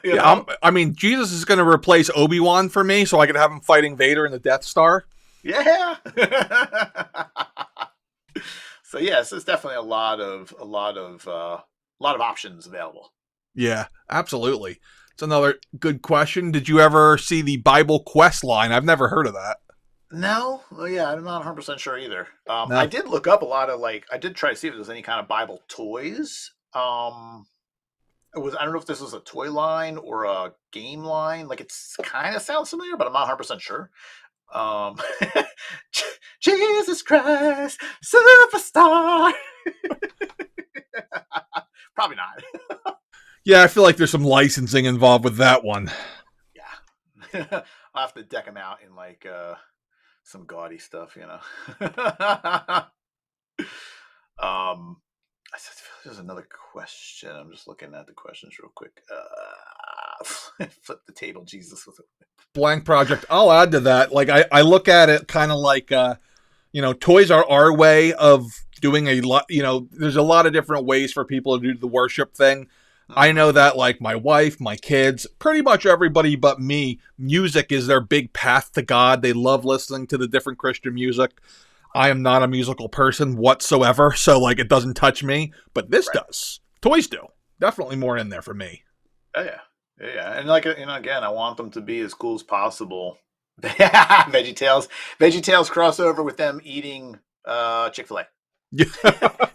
you Yeah, know? I mean, Jesus is going to replace Obi-Wan for me, so I could have him fighting Vader in the Death Star. Yeah. So yes, it's definitely a lot of options available. Yeah, absolutely. It's another good question. Did you ever see the Bible Quest line? I've never heard of that. No, well, yeah, I'm not 100% sure either. I No. did look up a lot of I did try to see if there's any kind of Bible toys. I don't know if this was a toy line or a game line. It's kind of sounds familiar, but I'm not 100% sure. Um, Jesus Christ, superstar. Probably not. Yeah, I feel like there's some licensing involved with that one. Yeah, I'll have to deck them out in some gaudy stuff. um, there's another question. I'm just looking at the questions real quick. Flip the table, Jesus. With it. Blank Project. I'll add to that. I look at it kind of like toys are our way of doing a lot. There's a lot of different ways for people to do the worship thing. I know that my wife, my kids, pretty much everybody but me, music is their big path to God. They love listening to the different Christian music. I am not a musical person whatsoever, so it doesn't touch me, but this Right. does. Toys do. Definitely more in there for me. Oh, yeah. Yeah, and again, I want them to be as cool as possible. VeggieTales crossover with them eating Chick-fil-A.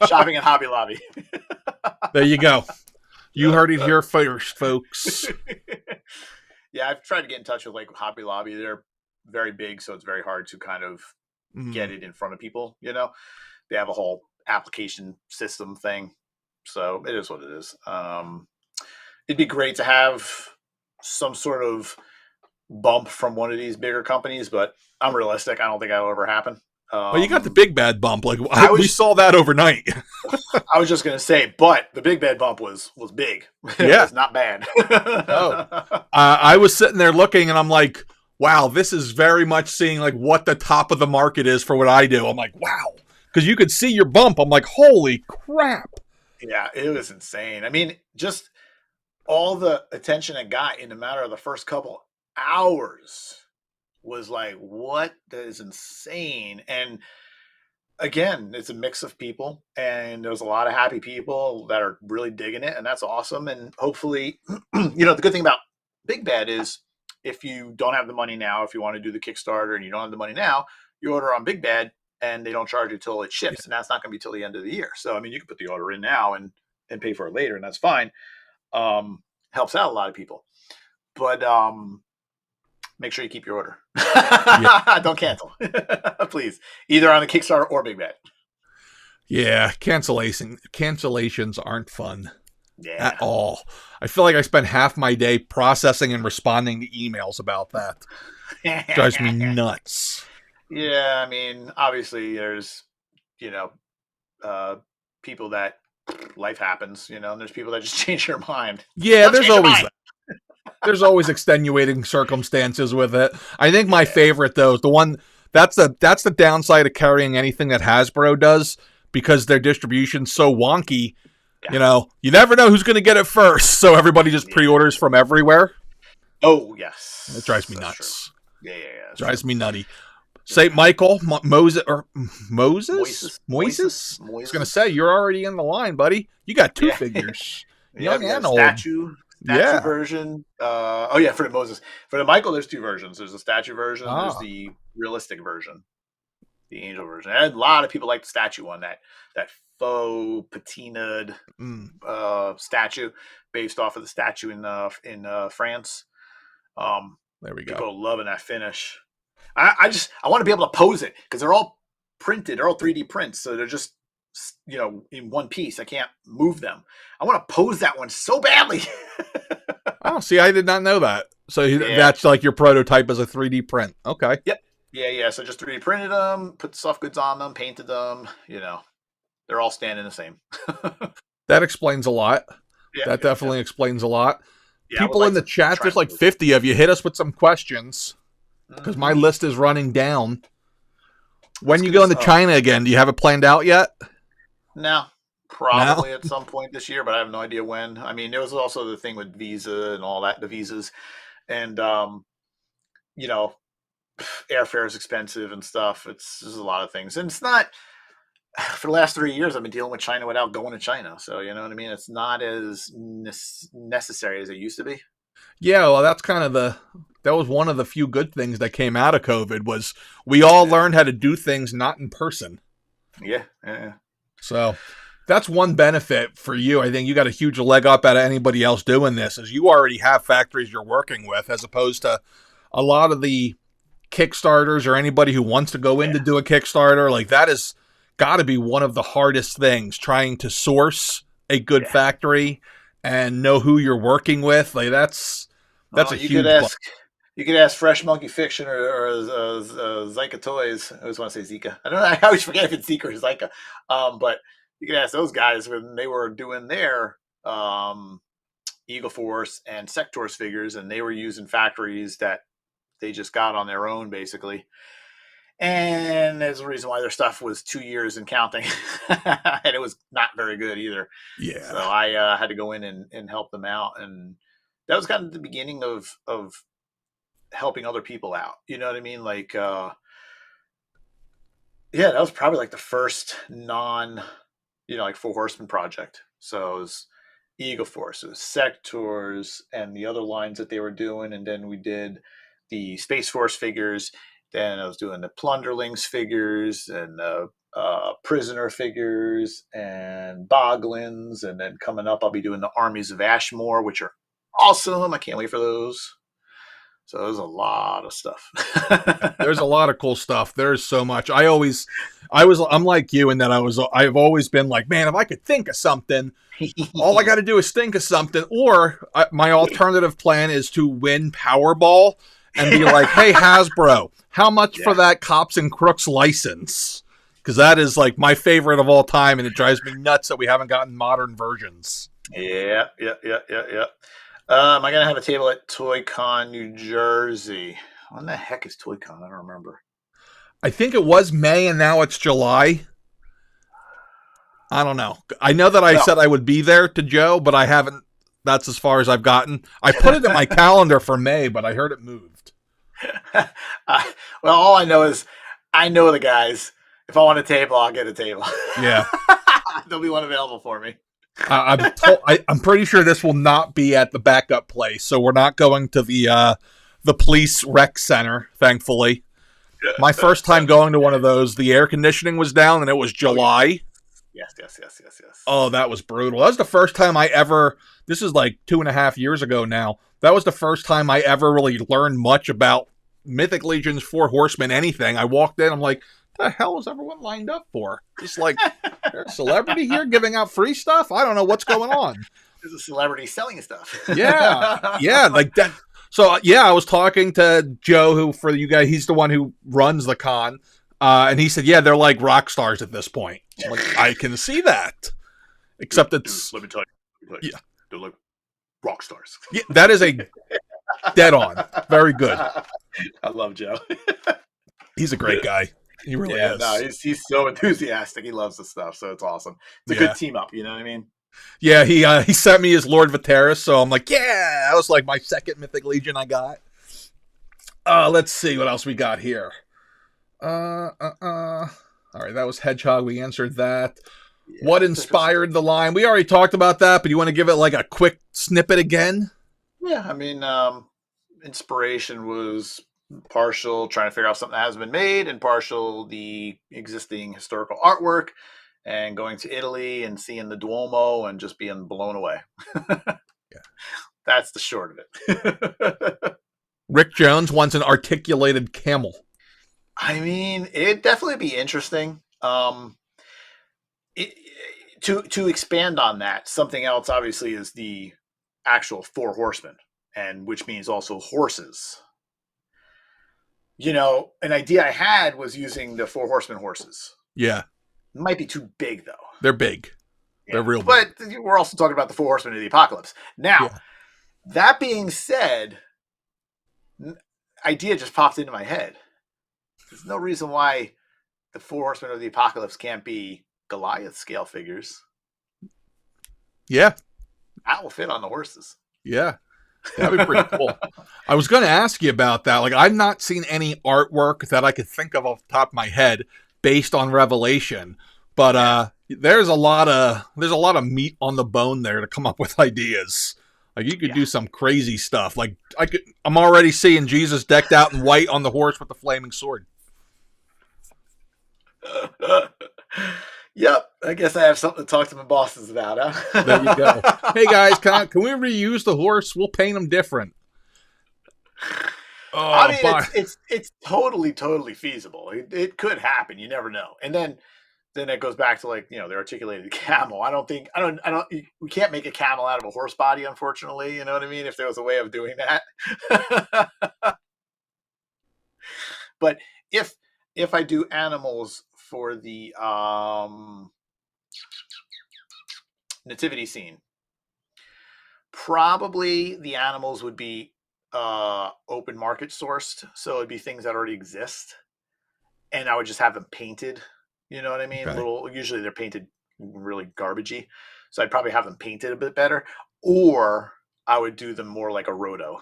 Shopping at Hobby Lobby. There you go. You heard it here first, folks. Yeah, I've tried to get in touch with Hobby Lobby. They're very big, so it's very hard to kind of get it in front of people. They have a whole application system thing, so it is what it is. It'd be great to have some sort of bump from one of these bigger companies, but I'm realistic. I don't think that'll ever happen. Well, you got the big bad bump. Like we was- saw that overnight. I was just gonna say, but the big bad bump was big. Yeah. It's not bad. Oh. I was sitting there looking, and I'm like, wow, this is very much seeing like what the top of the market is for what I do. I'm like, wow, because you could see your bump. I'm like, holy crap. Yeah, it was insane. I mean, just all the attention it got in a matter of the first couple hours was like, what? That is insane. And again, it's a mix of people, and there's a lot of happy people that are really digging it, and that's awesome. And hopefully, the good thing about Big Bad is if you don't have the money now, if you want to do the Kickstarter and you don't have the money now, you order on Big Bad and they don't charge you till it ships, and that's not going to be till the end of the year. So I mean, you can put the order in now and pay for it later, and that's fine. Helps out a lot of people, but make sure you keep your order. Don't cancel, please. Either on the Kickstarter or Big Bad. Yeah, cancellations aren't fun at Yeah. all. I feel like I spend half my day processing and responding to emails about that. Drives me nuts. Yeah, I mean, obviously there's, people that life happens, and there's people that just change their mind. Yeah, Don't there's change your always mind. there's always extenuating circumstances with it. I think my favorite though is the one that's the downside of carrying anything that Hasbro does, because their distribution's so wonky. Yeah. You never know who's going to get it first, so everybody just pre-orders from everywhere. Oh, yes. It drives me That's nuts. true. Yeah. It drives me nutty. St. Michael, Moses. I was going to say, you're already in the line, buddy. You got two figures. Yeah, Young we got and a old. statue version. For the Moses. For the Michael, there's two versions. There's the statue version. There's the realistic version, the angel version. And a lot of people like the statue one, that faux patinaed statue based off of the statue in France. There we go. People are loving that finish. I want to be able to pose it, because they're all printed. They're all 3D prints, so they're just in one piece. I can't move them. I want to pose that one so badly. Oh, see, I did not know that. So that's like your prototype as a 3D print. Okay. Yep. Yeah. So just 3D printed them, put the soft goods on them, painted them. They're all standing the same. That explains a lot. Yeah, that definitely explains a lot. Yeah, people in the chat, there's like 50 of you. Hit us with some questions, because my list is running down. When you go into China again, do you have it planned out yet? No, probably at some point this year, but I have no idea when. I mean, there was also the thing with visa and all that, the visas, and airfare is expensive and stuff. There's a lot of things, and it's not. For the last 3 years, I've been dealing with China without going to China. So, you know what I mean? It's not as necessary as it used to be. Yeah, well, that was one of the few good things that came out of COVID, was we all learned how to do things not in person. Yeah. So that's one benefit for you. I think you got a huge leg up out of anybody else doing this, is you already have factories you're working with, as opposed to a lot of the Kickstarters or anybody who wants to go in to do a Kickstarter. Like, that is got to be one of the hardest things, trying to source a good factory and know who you're working with. Like, that's a huge. You could ask Fresh Monkey Fiction or Zika Toys. I always want to say Zika. I don't know. I always forget if it's Zika or Zika. But you could ask those guys when they were doing their Eagle Force and Sectors figures, and they were using factories that they just got on their own, basically. And there's a reason why their stuff was 2 years and counting. And it was not very good either. Yeah. So I had to go in and help them out. And that was kind of the beginning of helping other people out. You know what I mean? Like, that was probably like the first like Four Horsemen project. So it was Eagle Force, it was Sectors, and the other lines that they were doing. And then we did the Space Force figures. Then I was doing the Plunderlings figures and Prisoner figures and Boglins. And then coming up, I'll be doing the Armies of Ashmore, which are awesome. I can't wait for those. So there's a lot of stuff. There's a lot of cool stuff. There's so much. I'm like you in that I've always been like, man, if I could think of something, all I got to do is think of something. Or my alternative plan is to win Powerball and be like, "Hey Hasbro, how much for Yeah. that Cops and Crooks license?" Because that is like my favorite of all time, and it drives me nuts that we haven't gotten modern versions. Yeah. Am I gonna have a table at Toy Con, New Jersey? When the heck is Toy Con? I don't remember. I think it was May, and now it's July. I don't know. I know that I Well, said I would be there to Joe, but I haven't. That's as far as I've gotten. I put it in my calendar for May, but I heard it moved. well, all I know is I know the guys. If I want a table, I'll get a table. Yeah. There'll be one available for me. I'm pretty sure this will not be at the backup place, so we're not going to the police rec center. Thankfully, my first time going to one of those, the air conditioning was down, and it was July. Yes. Oh, that was brutal. That was the first time I ever. This is like 2.5 years ago now. That was the first time I ever really learned much about Mythic Legion's Four Horsemen. Anything. I walked in, I'm like, the hell is everyone lined up for? Just like, there's a celebrity here giving out free stuff? I don't know what's going on. There's a celebrity selling stuff. Yeah, like that. So, yeah, I was talking to Joe, who, for you guys, he's the one who runs the con. And he said, yeah, they're like rock stars at this point. I'm like, I can see that. Except it's... Let me tell you. Yeah. They're like rock stars. Yeah, that is a dead on. Very good. I love Joe. He's a great guy. He really is. No, he's so enthusiastic. He loves the stuff, so it's awesome. It's a good team up. You know what I mean? Yeah, he sent me his Lord Vateris, so I'm like, yeah, that was like my second Mythic Legion I got. Let's see what else we got here. All right, that was Hedgehog. We answered that. Yeah, what inspired the line? We already talked about that, but you want to give it like a quick snippet again? Yeah, I mean, inspiration was partial trying to figure out something that hasn't been made, and partial the existing historical artwork, and going to Italy and seeing the Duomo and just being blown away. Yeah. That's the short of it. Rick Jones wants an articulated camel. I mean, it'd definitely be interesting. To expand on that, something else obviously is the actual Four Horsemen, and which means also horses. You know, an idea I had was using the Four Horsemen horses. Yeah. It might be too big, though. They're big. Yeah. They're real big. But we're also talking about the Four Horsemen of the Apocalypse. Now, that being said, idea just popped into my head. There's no reason why the Four Horsemen of the Apocalypse can't be Goliath scale figures. Yeah. That will fit on the horses. Yeah. That'd be pretty cool. I was going to ask you about that. Like, I've not seen any artwork that I could think of off the top of my head based on Revelation, but there's a lot of meat on the bone there to come up with ideas. Like, you could do some crazy stuff. Like, I'm already seeing Jesus decked out in white on the horse with the flaming sword. Yep, I guess I have something to talk to my bosses about, huh? There you go. Hey guys, can we reuse the horse? We'll paint them different. Oh, I mean, it's totally feasible. It could happen. You never know. And then it goes back to, like, you know, the articulated camel. We can't make a camel out of a horse body, unfortunately. You know what I mean? If there was a way of doing that. But if I do animals for the nativity scene, probably the animals would be open market sourced, so it'd be things that already exist, and I would just have them painted. You know what I mean? Okay. Usually they're painted really garbagey, so I'd probably have them painted a bit better, or I would do them more like a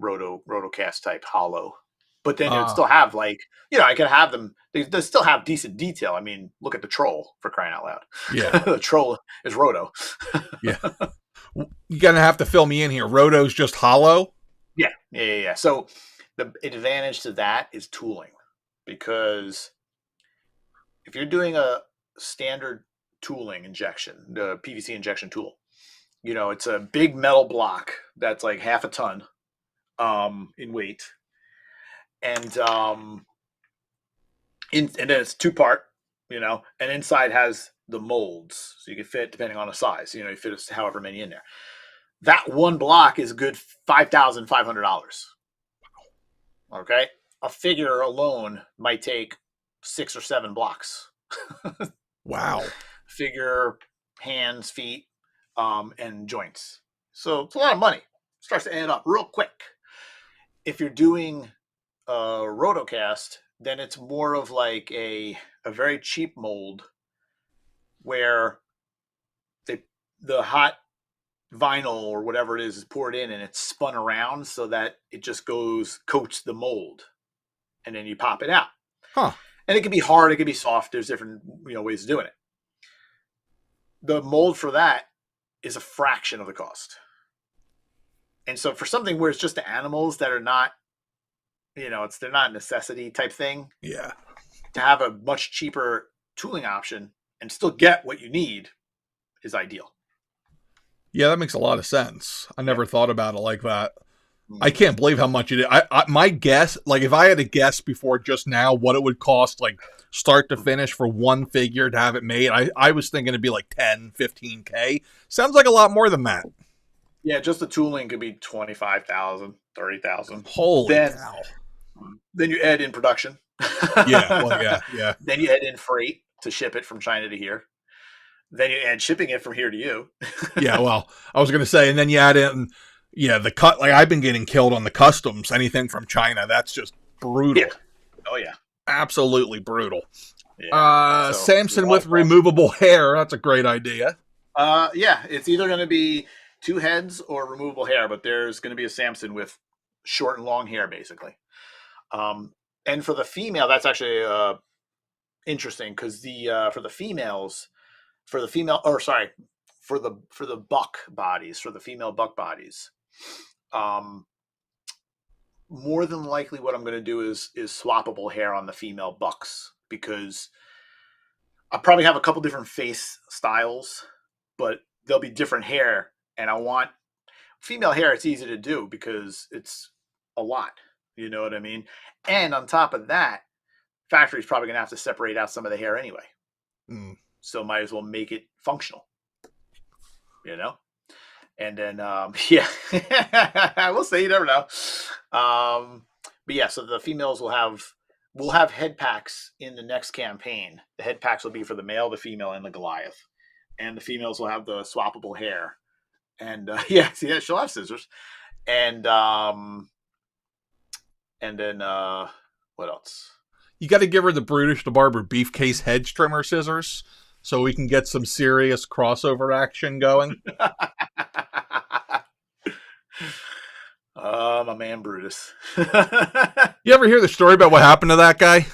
rotocast type hollow. But then it would still have, like, you know, I could have them. They still have decent detail. I mean, look at the troll, for crying out loud. Yeah, the troll is roto. Yeah, you're gonna have to fill me in here. Roto's just hollow. Yeah. So the advantage to that is tooling, because if you're doing a standard tooling injection, the PVC injection tool, you know, it's a big metal block that's like half a ton in weight. And then it's 2-part, you know, and inside has the molds, so you can fit, depending on the size, you know, you fit however many in there. That one block is good $5,500. Okay. A figure alone might take 6 or 7 blocks. Wow. Figure, hands, feet, and joints. So it's a lot of money. It starts to add up real quick. If you're doing a rotocast, then it's more of like a very cheap mold where they the hot vinyl or whatever it is poured in and it's spun around so that it just coats the mold, and then you pop it out. Huh. And it can be hard, it can be soft. There's different ways of doing it. The mold for that is a fraction of the cost. And so for something where it's just the animals that are not, they're not a necessity type thing, Yeah. to have a much cheaper tooling option and still get what you need is ideal. Yeah, that makes a lot of sense. I never thought about it like that. I Mhm. can't believe how much it is. My guess, like if I had to guess before just now what it would cost, like start to finish for one figure to have it made, I was thinking it'd be like 10, 15K. Sounds like a lot more than that. Yeah, just the tooling could be 25,000, 30,000. Holy Then cow. then you add in production. Yeah, well, yeah. Then you add in freight to ship it from China to here. Then you add shipping it from here to you. Yeah, well, I was going to say, and then you add in, yeah, the cut, like I've been getting killed on the customs, anything from China. That's just brutal. Yeah. Oh yeah. Absolutely brutal. Yeah. So, Samson with removable hair. That's a great idea. Yeah, it's either going to be 2 heads or removable hair, but there's going to be a Samson with short and long hair, basically. And for the female, that's actually interesting because for the females, for the female, or sorry, for the buck bodies, for the female buck bodies, um, more than likely, what I'm going to do is swappable hair on the female bucks, because I'll probably have a couple different face styles, but there'll be different hair, and I want female hair. It's easy to do because it's a lot. You know what I mean? And on top of that, factory's probably going to have to separate out some of the hair anyway. Mm. So might as well make it functional. And then yeah, we'll see. You never know. But yeah, so the females will have head packs in the next campaign. The head packs will be for the male, the female, and the Goliath. And the females will have the swappable hair. And yeah, she'll have scissors. And then what else? You got to give her the Brutish the Barber Beefcase hedge trimmer scissors so we can get some serious crossover action going. My man Brutus. You ever hear the story about what happened to that guy?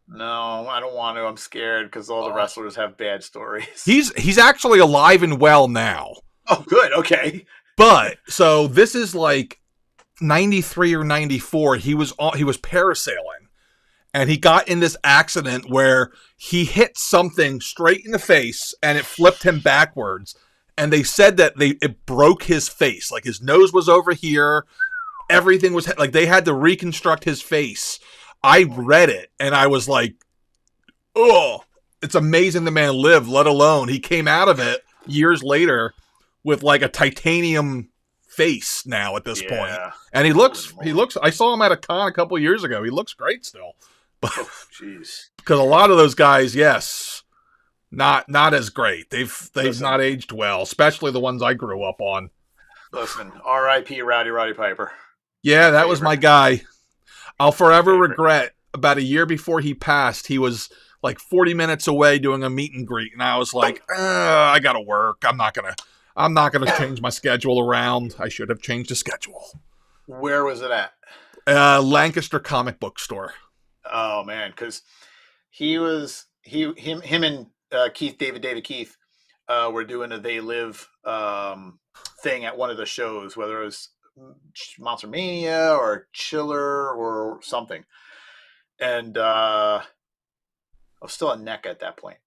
No, I don't want to. I'm scared because all the wrestlers have bad stories. He's actually alive and well now. Oh, good. Okay. But so this is like 93 or 94. He was parasailing, and he got in this accident where he hit something straight in the face, and it flipped him backwards. And they said that it broke his face, like his nose was over here. Everything was like they had to reconstruct his face. I read it and I was like, oh, it's amazing the man lived, let alone he came out of it years later with like a titanium face now at this point. And he looks, I saw him at a con a couple years ago. He looks great still. But jeez. Because a lot of those guys, yes, not as great. They've not aged well, especially the ones I grew up on. Listen, R.I.P. Roddy Piper. Yeah, that was my guy. I'll forever regret about a year before he passed, he was like 40 minutes away doing a meet and greet. And I was like, I got to work. I'm not going to change my schedule around. I should have changed the schedule. Where was it at? Lancaster Comic Book Store. Oh man. Cause him and David Keith, were doing a They Live, thing at one of the shows, whether it was Monster Mania or Chiller or something. And I was still a neck at that point.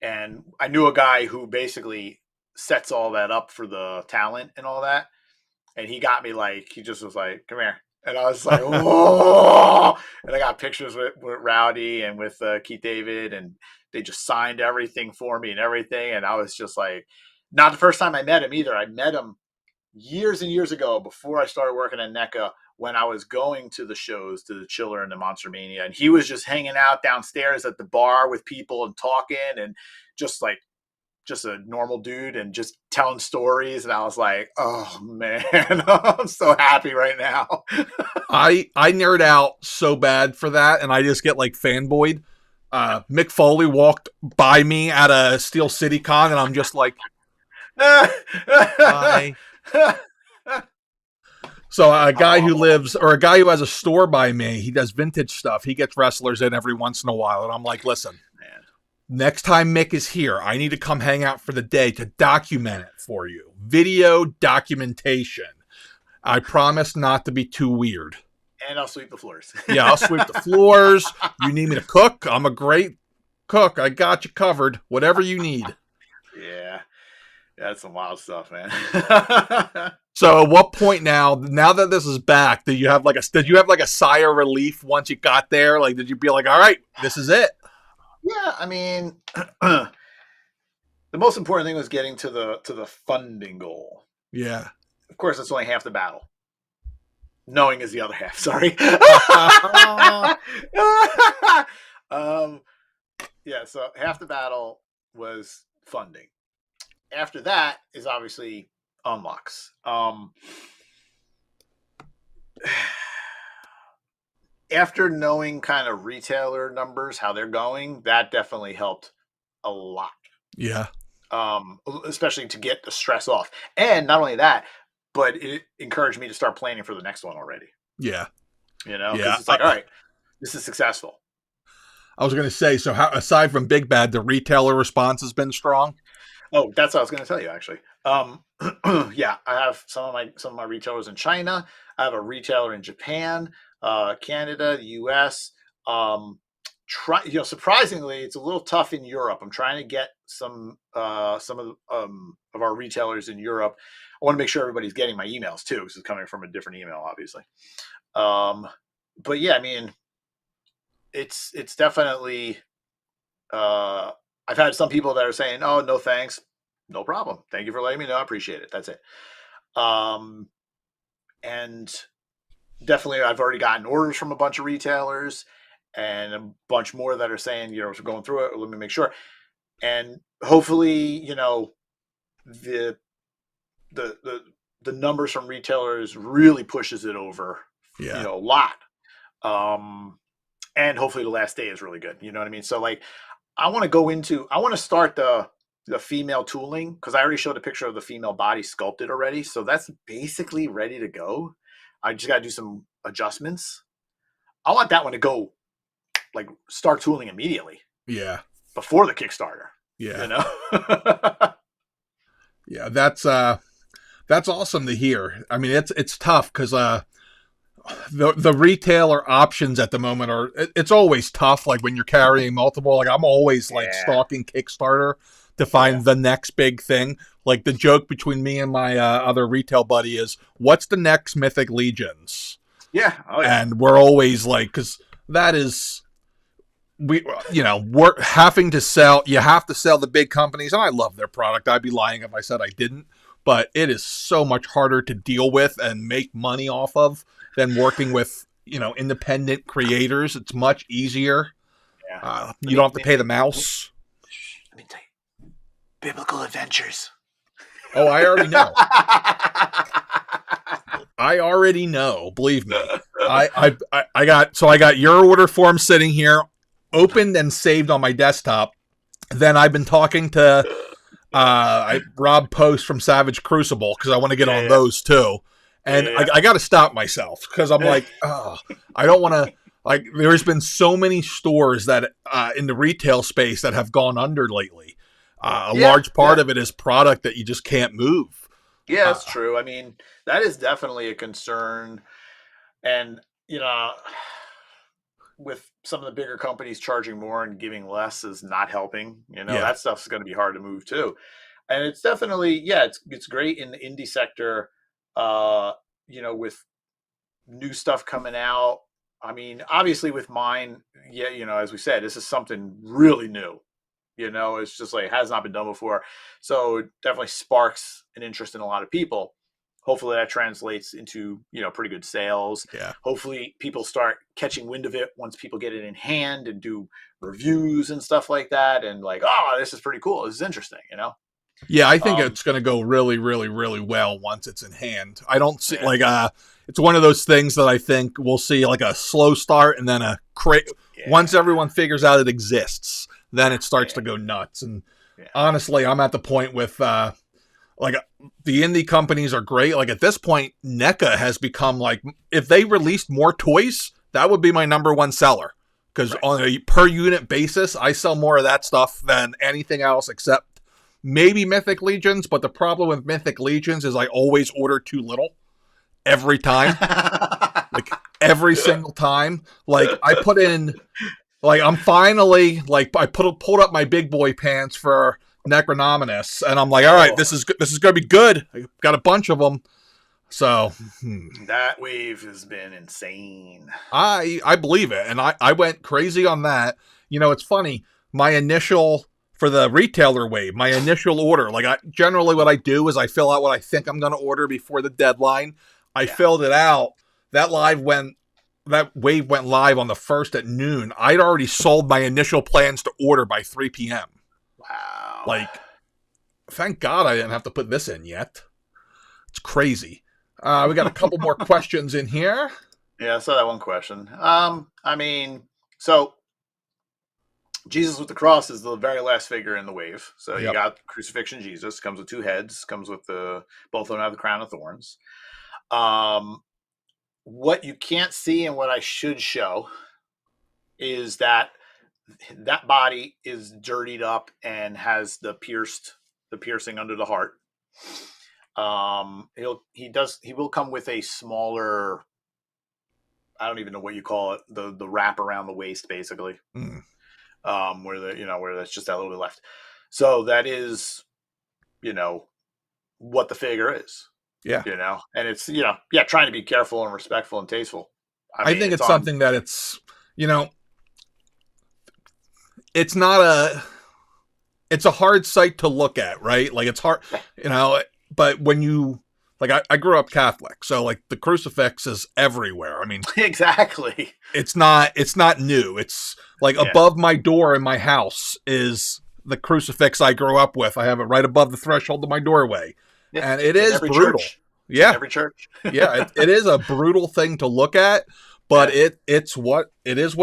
And I knew a guy who basically sets all that up for the talent and all that. And he got me he just was like, come here. And I was like, oh, and I got pictures with Rowdy and with Keith David, and they just signed everything for me and everything. And I was just like, not the first time I met him either. I met him years and years ago before I started working at NECA when I was going to the shows, to the Chiller and the Monster Mania, and he was just hanging out downstairs at the bar with people and talking, and just like just a normal dude and just telling stories. And I was like, oh man, I'm so happy right now. I nerd out so bad for that, and I just get like fanboyed. Mick Foley walked by me at a Steel City Con, and I'm just like, hi. So a guy who lives, or a guy who has a store by me, he does vintage stuff. He gets wrestlers in every once in a while, and I'm like, listen, man, next time Mick is here, I need to come hang out for the day to document it for you. Video documentation. I promise not to be too weird. And I'll sweep the floors. Yeah, I'll sweep the floors. You need me to cook? I'm a great cook. I got you covered. Whatever you need. Yeah. That's some wild stuff, man. So at what point now that this is back, did you have like a sigh of relief once you got there? Like, did you be like, all right, this is it? Yeah, I mean, the most important thing was getting to the funding goal. Yeah. Of course, that's only half the battle. Knowing is the other half. Sorry. Yeah, so half the battle was funding. After that is obviously unlocks. After knowing kind of retailer numbers, how they're going, that definitely helped a lot. Yeah. Especially to get the stress off. And not only that, but it encouraged me to start planning for the next one already. Yeah. You know, because it's like, all right, this is successful. I was going to say, so how, aside from Big Bad, the retailer response has been strong? Oh, that's what I was going to tell you, actually. Yeah, I have some of my retailers in China. I have a retailer in Japan, Canada, the U.S. Surprisingly, it's a little tough in Europe. I'm trying to get some of our retailers in Europe. I want to make sure everybody's getting my emails too, because it's coming from a different email, obviously. But yeah, I mean, it's definitely. I've had some people that are saying, "Oh, no, thanks, no problem. Thank you for letting me know. I appreciate it. That's it." And definitely, I've already gotten orders from a bunch of retailers, and a bunch more that are saying, you know, we're going through it. Let me make sure, and hopefully, you know, the numbers from retailers really pushes it over, you know, a lot. And hopefully the last day is really good. You know what I mean? So like, I want to start the female tooling, because I already showed a picture of the female body sculpted already. So that's basically ready to go. I just got to do some adjustments. I want that one to go, like, start tooling immediately. Yeah. Before the Kickstarter. Yeah. You know? Yeah, that's awesome to hear. I mean, it's tough because the retailer options at the moment are, it's always tough. Like when you're carrying multiple, like I'm always like stalking Kickstarter to find the next big thing. Like the joke between me and my other retail buddy is, what's the next Mythic Legions? Yeah. Oh, yeah. And we're always like, because that is, we're having to sell. You have to sell the big companies, and I love their product. I'd be lying if I said I didn't. But it is so much harder to deal with and make money off of than working with, independent creators. It's much easier. Yeah. You don't have to pay the mouse. Let me tell you, Biblical Adventures. Oh, I already know. I already know. Believe me. I got your order form sitting here, opened and saved on my desktop. Then I've been talking to Rob Post from Savage Crucible, because I want to get on those too. And I got to stop myself, because I'm like, I don't want to. Like, there's been so many stores that in the retail space that have gone under lately. A large part of it is product that you just can't move. Yeah, that's true. I mean, that is definitely a concern. And, with some of the bigger companies charging more and giving less is not helping. That stuff's going to be hard to move too. And it's definitely, it's great in the indie sector, with new stuff coming out. I mean, obviously with mine, as we said, this is something really new. It's just like, it has not been done before. So it definitely sparks an interest in a lot of people. Hopefully that translates into, pretty good sales. Yeah. Hopefully people start catching wind of it once people get it in hand and do reviews and stuff like that. And like, oh, this is pretty cool. This is interesting, Yeah, I think it's going to go really, really, really well once it's in hand. I don't see it's one of those things that I think we'll see like a slow start and then once everyone figures out it exists, then it starts to go nuts. And honestly, I'm at the point with the indie companies are great. Like at this point, NECA has become like, if they released more toys, that would be my number one seller. Because on a per unit basis, I sell more of that stuff than anything else except maybe Mythic Legions. But the problem with Mythic Legions is I always order too little every time. Like every single time. Like I put in, like I'm finally, like I pulled up my big boy pants for Necronominus, and I'm like, all right, this is gonna be good. I got a bunch of them, so that wave has been insane. I believe it, and I went crazy on that. It's funny. My initial for the retailer wave, my initial order, like generally what I do is I fill out what I think I'm gonna order before the deadline. I filled it out. That wave went live on the 1st at noon. I'd already sold my initial plans to order by 3 p.m. Wow. Like, thank God I didn't have to put this in yet. It's crazy. We got a couple more questions in here. Yeah, I saw that one question. So Jesus with the cross is the very last figure in the wave. So you got Crucifixion Jesus, comes with 2 heads, comes with both of them have the crown of thorns. What you can't see and what I should show is that body is dirtied up and has the piercing under the heart. He will come with a smaller, I don't even know what you call it, the wrap around the waist, basically. Where that's just that little bit left. So that is, what the figure is. Yeah. And it's, trying to be careful and respectful and tasteful. I think it's something that it's, it's not it's a hard sight to look at, right? Like it's hard, but when you, like I grew up Catholic, so like the crucifix is everywhere. I mean, exactly. It's not new. It's like above my door in my house is the crucifix I grew up with. I have it right above the threshold of my doorway. And it is brutal. Church. Yeah. Every church. Yeah. It is a brutal thing to look at, but it is what it is.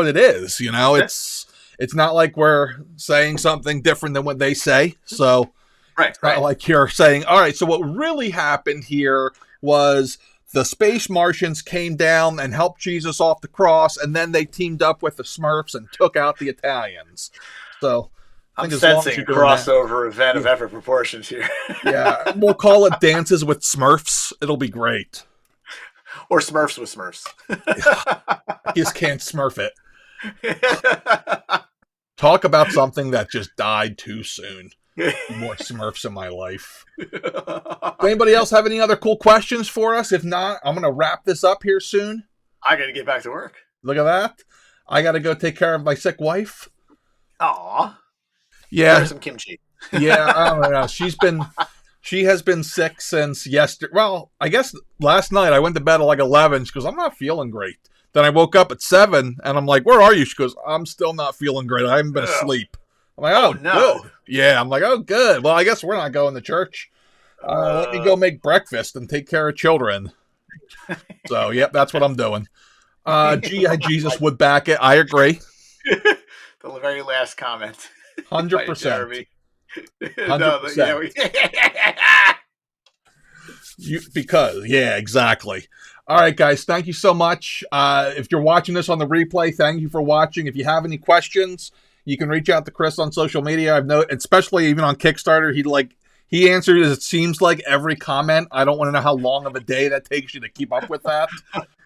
It's not like we're saying something different than what they say. So right. Not like you're saying, all right, so what really happened here was the Space Martians came down and helped Jesus off the cross, and then they teamed up with the Smurfs and took out the Italians. So I'm sensing a crossover event of epic proportions here. Yeah, we'll call it Dances with Smurfs. It'll be great. Or Smurfs with Smurfs. You just can't Smurf it. Talk about something that just died too soon. More Smurfs in my life. Does anybody else have any other cool questions for us? If not, I'm going to wrap this up here soon. I got to get back to work. Look at that. I got to go take care of my sick wife. Aw. Yeah. There's some kimchi. Yeah, I don't know. She has been sick since yesterday. Well, I guess last night I went to bed at like 11. She goes, I'm not feeling great. Then I woke up at 7 and I'm like, where are you? She goes, I'm still not feeling great. I haven't been asleep. I'm like, oh no. Good. Yeah, I'm like, oh, good. Well, I guess we're not going to church. Let me go make breakfast and take care of children. So, yep, that's what I'm doing. G.I. Jesus would back it. I agree. The very last comment. 100%. 100%. Yeah, exactly. All right, guys, thank you so much. If you're watching this on the replay, thank you for watching. If you have any questions, you can reach out to Chris on social media. I've known, especially even on Kickstarter, he answers, it seems like, every comment. I don't want to know how long of a day that takes you to keep up with that.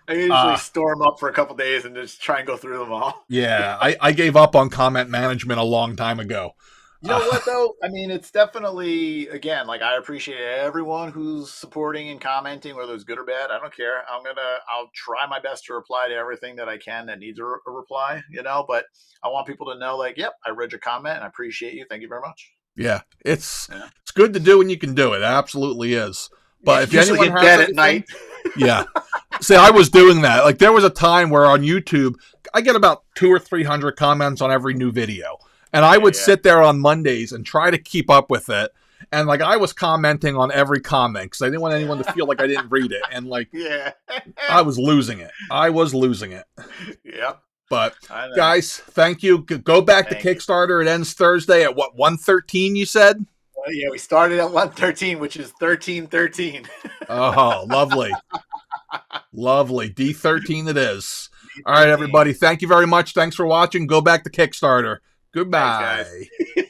I usually store them up for a couple days and just try and go through them all. Yeah, I gave up on comment management a long time ago. You know what, though? I mean, it's definitely, again, like, I appreciate everyone who's supporting and commenting, whether it's good or bad. I don't care. I'll try my best to reply to everything that I can that needs a reply, but I want people to know, like, yep, I read your comment and I appreciate you. Thank you very much. Yeah, it's good to do when you can do it. It absolutely is. But if usually anyone get has dead at anything- night. Yeah. See, I was doing that. Like, there was a time where on YouTube, I get about 200 or 300 comments on every new video. And I would sit there on Mondays and try to keep up with it. And, like, I was commenting on every comment because I didn't want anyone to feel like I didn't read it. And, like, Yeah. I was losing it. Yep. But, I know. guys, thank you. Go back Thank to Kickstarter. It ends Thursday at, what, 1:13, you said? Well, yeah, we started at 113, which is 1313. Oh, lovely. Lovely. D13 it is. All right, everybody. Thank you very much. Thanks for watching. Go back to Kickstarter. Goodbye. Thanks, guys.